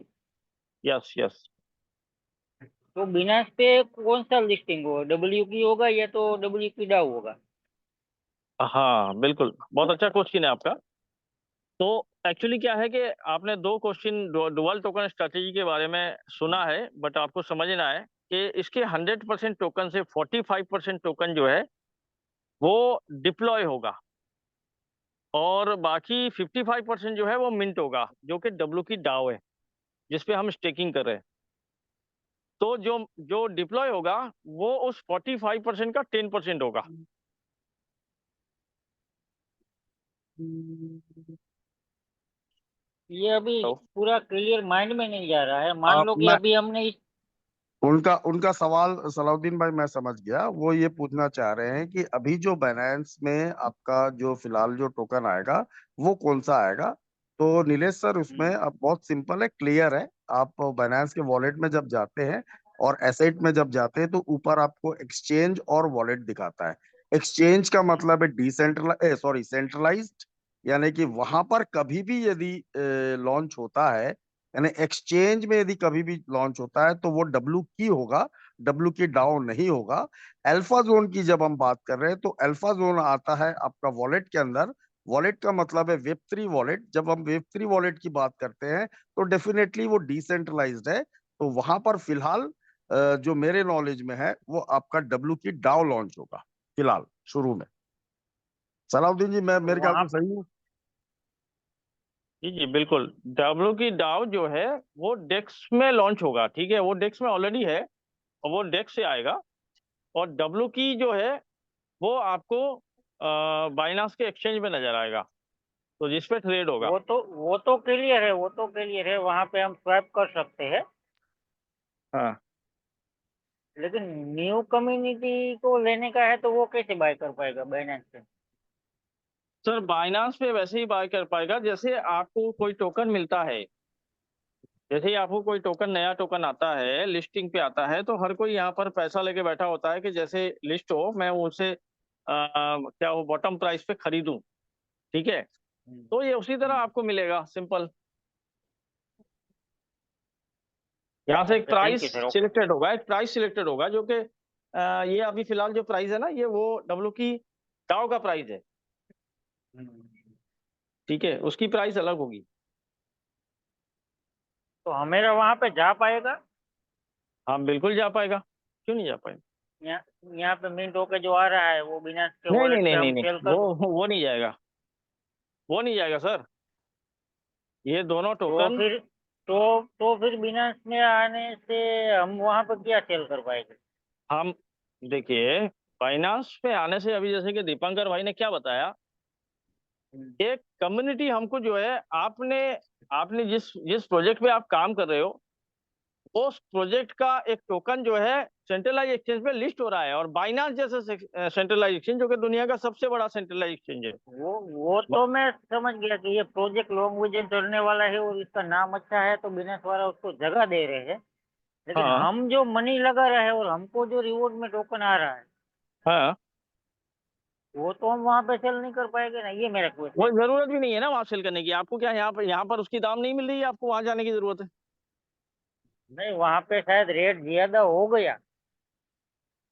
[SPEAKER 1] Yes yes.
[SPEAKER 5] तो बिनास पे कौन सा लिस्टिंग होगा, डब्ल्यू की होगा या तो डब्ल्यू की डाउ होगा?
[SPEAKER 1] हाँ बिल्कुल, बहुत अच्छा क्वेश्चन है आपका। तो एक्चुअली क्या है कि आपने 2 क्वेश्चन डुअल टोकन स्ट्रैटेजी के बारे में सुना है, बट आपको समझना है कि इसके 100% टोकन से 45% टोकन जो है वो डिप्लॉय होगा और बाकी 55% जो है वो मिंट होगा, जो कि डब्ल्यू की डाउ है जिसपे हम स्टेकिंग कर रहे हैं। तो जो जो डिप्लॉय होगा वो उस 45% का 10% होगा।
[SPEAKER 5] ये अभी
[SPEAKER 1] तो
[SPEAKER 5] पूरा क्लियर माइंड में नहीं जा रहा है। मान लो कि
[SPEAKER 3] मैं
[SPEAKER 5] अभी हमने
[SPEAKER 3] उनका उनका सवाल सलाउद्दीन भाई मैं समझ गया। वो ये पूछना चाह रहे हैं कि अभी जो बाइनेंस में आपका जो फिलहाल जो टोकन आएगा वो कौन सा आएगा। तो नीलेश सर उसमें अब बहुत सिंपल है, क्लियर है। आप बाइनेंस के वॉलेट में जब जाते हैं और एसेट में जब जाते हैं तो ऊपर आपको एक्सचेंज और वॉलेट दिखाता है। एक्सचेंज का मतलब है सेंट्रलाइज्ड, यानी कि वहां पर कभी भी यदि लॉन्च होता है, यानी एक्सचेंज में यदि कभी भी लॉन्च होता है तो वो डब्ल्यू की होगा, डब्ल्यू की डाउ नहीं होगा। अल्फा जोन की जब हम बात कर रहे हैं तो अल्फा जोन आता है आपका वॉलेट के अंदर। वॉलेट का मतलब है वेब3 वॉलेट। जब हम वेब3 वॉलेट की बात करते हैं तो डेफिनेटली वो डिसेंट्रलाइज्ड है। तो वहां पर फिलहाल जो मेरे नॉलेज में है वो आपका डब्ल्यू की डाउ लॉन्च होगा फिलहाल शुरू में। सलाउद्दीन जी मैं मेरे ख्याल
[SPEAKER 5] वहां
[SPEAKER 3] से सही हूँ?
[SPEAKER 1] जी जी बिल्कुल, डब्ल्यू की डाउ जो है वो डेक्स में लॉन्च होगा, ठीक है, वो डेक्स में ऑलरेडी है और वो डेक्स से आएगा। और डब्ल्यू की जो है वो आपको बाइनांस के एक्सचेंज में नजर आएगा, तो जिस पे ट्रेड होगा।
[SPEAKER 5] वो तो क्लियर है, वो तो क्लियर है, वहां पे हम स्वैप कर सकते हैं।
[SPEAKER 1] हाँ
[SPEAKER 5] लेकिन न्यू कम्युनिटी को लेने का है तो वो कैसे बाय कर पाएगा बाइनेंस पे?
[SPEAKER 1] सर, बाइनांस पे वैसे ही बाय कर पाएगा जैसे आपको कोई टोकन मिलता है। जैसे ही आपको कोई टोकन, नया टोकन आता है, लिस्टिंग पे आता है, तो हर कोई यहाँ पर पैसा लेके बैठा होता है कि जैसे लिस्ट हो मैं उसे क्या वो बॉटम प्राइस पे खरीदूं, ठीक है। तो ये उसी तरह आपको मिलेगा, सिंपल। यहाँ से एक
[SPEAKER 5] okay, thank
[SPEAKER 1] price
[SPEAKER 5] you sir. Okay.
[SPEAKER 1] Selected होगा, एक प्राइस सिलेक्टेड होगा जो कि ये अभी फिलहाल जो प्राइस है ना, ये वो डब्ल्यू की डाउ का प्राइस है, ठीक है, उसकी प्राइस अलग होगी।
[SPEAKER 5] तो हमेरा वहां पे जा पाएगा?
[SPEAKER 1] हाँ बिल्कुल जा पाएगा, क्यों नहीं जा पाएगा।
[SPEAKER 5] यहाँ यहाँ पे मिंट होके जो आ रहा है वो बिना के
[SPEAKER 1] नहीं नहीं
[SPEAKER 5] वॉलेट पे
[SPEAKER 1] नहीं नहीं
[SPEAKER 5] हम
[SPEAKER 1] नहीं,
[SPEAKER 5] सेल कर।
[SPEAKER 1] वो नहीं जाएगा, वो नहीं जाएगा सर। ये दोनों
[SPEAKER 5] तो
[SPEAKER 1] टोकन
[SPEAKER 5] फिर तो फिर बिना में आने से हम वहां पे क्या सेल कर पाएंगे?
[SPEAKER 1] हम, देखिए, फाइनेंस पे आने से अभी जैसे कि दीपंकर भाई ने क्या बताया, एक कम्युनिटी हमको जो है, आपने आपने जिस जिस प्रोजेक्ट पे आप काम कर रहे हो उस प्रोजेक्ट का एक टोकन जो है सेंट्रलाइज एक्सचेंज पे लिस्ट हो रहा है, और बाइनांस जैसे सेंट्रलाइज एक्सचेंज जो कि दुनिया का सबसे बड़ा सेंट्रलाइज एक्सचेंज है।
[SPEAKER 5] वो तो मैं समझ गया कि ये प्रोजेक्ट लॉन्ग विजन चलने वाला है और इसका नाम अच्छा है तो बिजनेस वाला उसको जगह दे रहे हैं। लेकिन
[SPEAKER 1] हाँ
[SPEAKER 5] हम जो मनी लगा रहे हैं और हमको जो रिवॉर्ड में टोकन आ रहा है
[SPEAKER 1] हाँ,
[SPEAKER 5] वो तो हम वहां पे सेल नहीं कर पाएंगे ना, ये मेरा
[SPEAKER 1] वो
[SPEAKER 5] क्वेश्चन है।
[SPEAKER 1] जरूरत भी नहीं है ना वहां सेल करने की। आपको क्या यहाँ पर उसकी दाम नहीं मिल रही है, आपको वहां जाने की जरूरत है।
[SPEAKER 5] नहीं, वहां पे शायद रेट ज्यादा हो गया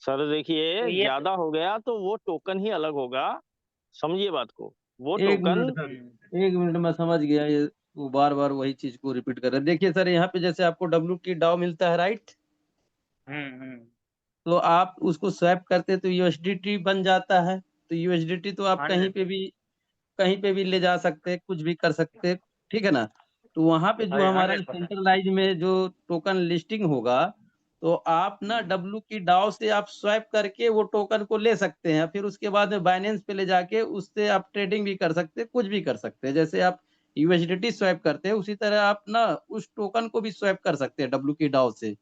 [SPEAKER 1] सर
[SPEAKER 5] तो
[SPEAKER 1] देखिए,
[SPEAKER 5] ये
[SPEAKER 1] ज्यादा हो गया तो वो टोकन ही अलग होगा, समझिए बात को। वो
[SPEAKER 4] एक
[SPEAKER 1] टोकन,
[SPEAKER 4] मिनट सर, एक मिनट, मैं समझ गया। ये वो बार बार वही चीज को रिपीट कर रहे हैं। देखिए सर, यहाँ पे जैसे आपको डब्ल्यू की डाउ मिलता है, राइट?
[SPEAKER 5] हम्म।
[SPEAKER 4] तो आप उसको स्वैप करते तो यूएसडीटी बन जाता है। तो यूएसडीटी तो आप
[SPEAKER 5] 100।
[SPEAKER 4] कहीं पे भी ले जा सकते हैं, कुछ भी कर सकते हैं, ठीक है ना? तो वहां पे जो हमारा
[SPEAKER 5] 100%।
[SPEAKER 4] सेंट्रलाइज में जो टोकन लिस्टिंग होगा तो आप ना डब्लू की डाउ से आप स्वैप करके वो टोकन को ले सकते हैं, फिर उसके बाद में बाइनेंस पे ले जाके उससे आप ट्रेडिंग भी कर सकते हैं, कुछ भी कर सकते हैं। जैसे आप यूएसडीटी स्वैप करते हैं उसी तरह आप ना उस टोकन को भी स्वैप कर सकते हैं डब्लू की डाउ से।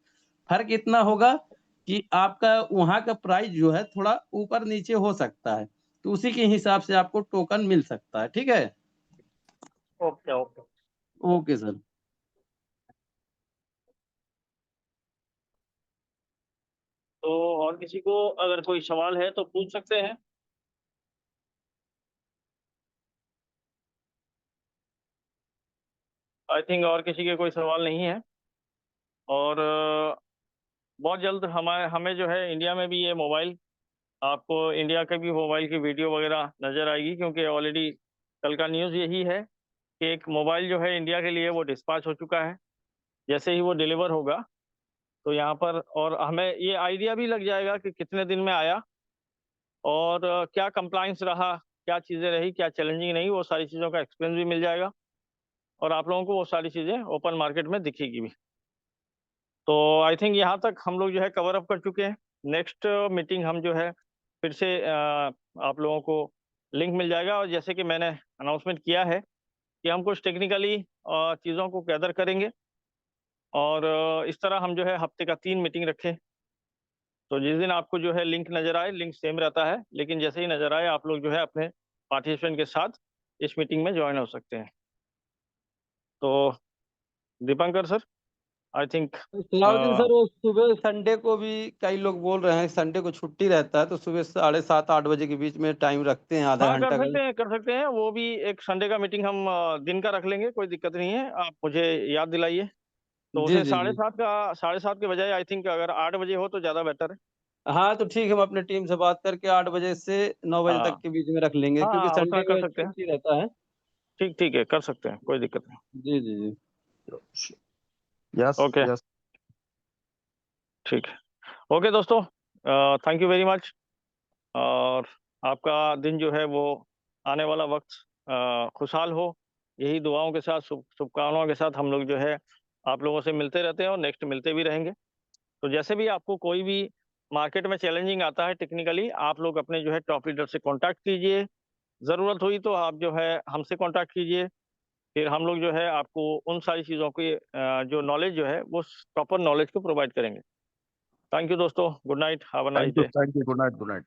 [SPEAKER 4] फर्क इतना होगा कि आपका वहाँ का प्राइस जो है थोड़ा ऊपर नीचे हो सकता है, तो उसी के हिसाब से आपको टोकन मिल सकता है। ठीक है,
[SPEAKER 5] ओके ओके।
[SPEAKER 4] Okay sir.
[SPEAKER 1] तो और किसी को अगर कोई सवाल है तो पूछ सकते हैं। आई थिंक और किसी के कोई सवाल नहीं है। और बहुत जल्द हमें जो है इंडिया में भी ये मोबाइल, आपको इंडिया के भी मोबाइल की वीडियो वगैरह नज़र आएगी, क्योंकि ऑलरेडी कल का न्यूज़ यही है कि एक मोबाइल जो है इंडिया के लिए वो डिस्पैच हो चुका है। जैसे ही वो डिलीवर होगा तो यहाँ पर, और हमें ये आइडिया भी लग जाएगा कि कितने दिन में आया और क्या कंप्लाइंस रहा, क्या चीज़ें रही, क्या चैलेंजिंग नहीं, वो सारी चीज़ों का एक्सपीरियंस भी मिल जाएगा और आप लोगों को वो सारी चीज़ें ओपन मार्केट में दिखेगी भी। तो आई थिंक यहाँ तक हम लोग जो है कवर अप कर चुके हैं। नेक्स्ट मीटिंग हम जो है फिर से आप लोगों को लिंक मिल जाएगा, और जैसे कि मैंने अनाउंसमेंट किया है कि हम कुछ टेक्निकली चीज़ों को गैदर करेंगे और इस तरह हम जो है हफ्ते का 3 मीटिंग रखें। तो जिस दिन आपको जो है लिंक नज़र आए, लिंक सेम रहता है, लेकिन जैसे ही नज़र आए आप लोग जो है अपने पार्टिसिपेंट के साथ इस मीटिंग में ज्वाइन हो सकते हैं। तो Dipankar sir, I think
[SPEAKER 4] Salauddin sir, वो सुबह संडे को भी कई लोग बोल रहे हैं संडे को छुट्टी रहता है, तो सुबह 7:30-8 बजे के बीच में टाइम रखते हैं, आधा
[SPEAKER 1] हाँ
[SPEAKER 4] घंटा का।
[SPEAKER 1] कर सकते हैं। वो भी एक संडे का मीटिंग हम दिन का रख लेंगे, कोई दिक्कत नहीं है। आप मुझे याद दिलाइए। तो
[SPEAKER 4] जी
[SPEAKER 1] उसे
[SPEAKER 4] जी जी।
[SPEAKER 1] 7:30 के बजाय आई थिंक अगर 8 बजे हो तो ज़्यादा बेटर है।
[SPEAKER 4] हाँ तो ठीक है, हम अपने टीम से बात करके 8 बजे से 9 बजे तक
[SPEAKER 1] हाँ
[SPEAKER 4] के बीच में रख लेंगे,
[SPEAKER 1] हाँ
[SPEAKER 4] क्योंकि
[SPEAKER 1] हाँ, उतना
[SPEAKER 4] संडे
[SPEAKER 1] कर
[SPEAKER 4] में
[SPEAKER 1] सकते हैं।
[SPEAKER 4] छुट्टी रहता है।
[SPEAKER 1] ठीक ठीक है, कर सकते हैं, कोई दिक्कत नहीं।
[SPEAKER 4] जी जी जी।
[SPEAKER 2] Yes
[SPEAKER 1] okay,
[SPEAKER 2] yes.
[SPEAKER 1] ठीक है। ओके दोस्तों, थैंक यू वेरी मच। और आपका दिन जो है वो आने वाला वक्त खुशहाल हो, यही दुआओं के साथ, शुभकामनाओं के साथ हम लोग जो है आप लोगों से मिलते रहते हैं और नेक्स्ट मिलते भी रहेंगे। तो जैसे भी आपको कोई भी मार्केट में चैलेंजिंग आता है टेक्निकली, आप लोग अपने जो है टॉप लीडर से कांटेक्ट कीजिए। ज़रूरत हुई तो आप जो है हमसे कांटेक्ट कीजिए। फिर हम लोग जो है आपको उन सारी चीज़ों की जो नॉलेज जो है वो प्रॉपर नॉलेज को प्रोवाइड करेंगे। थैंक यू दोस्तों, good night, have a nice day.
[SPEAKER 3] Thank you, good night, good night.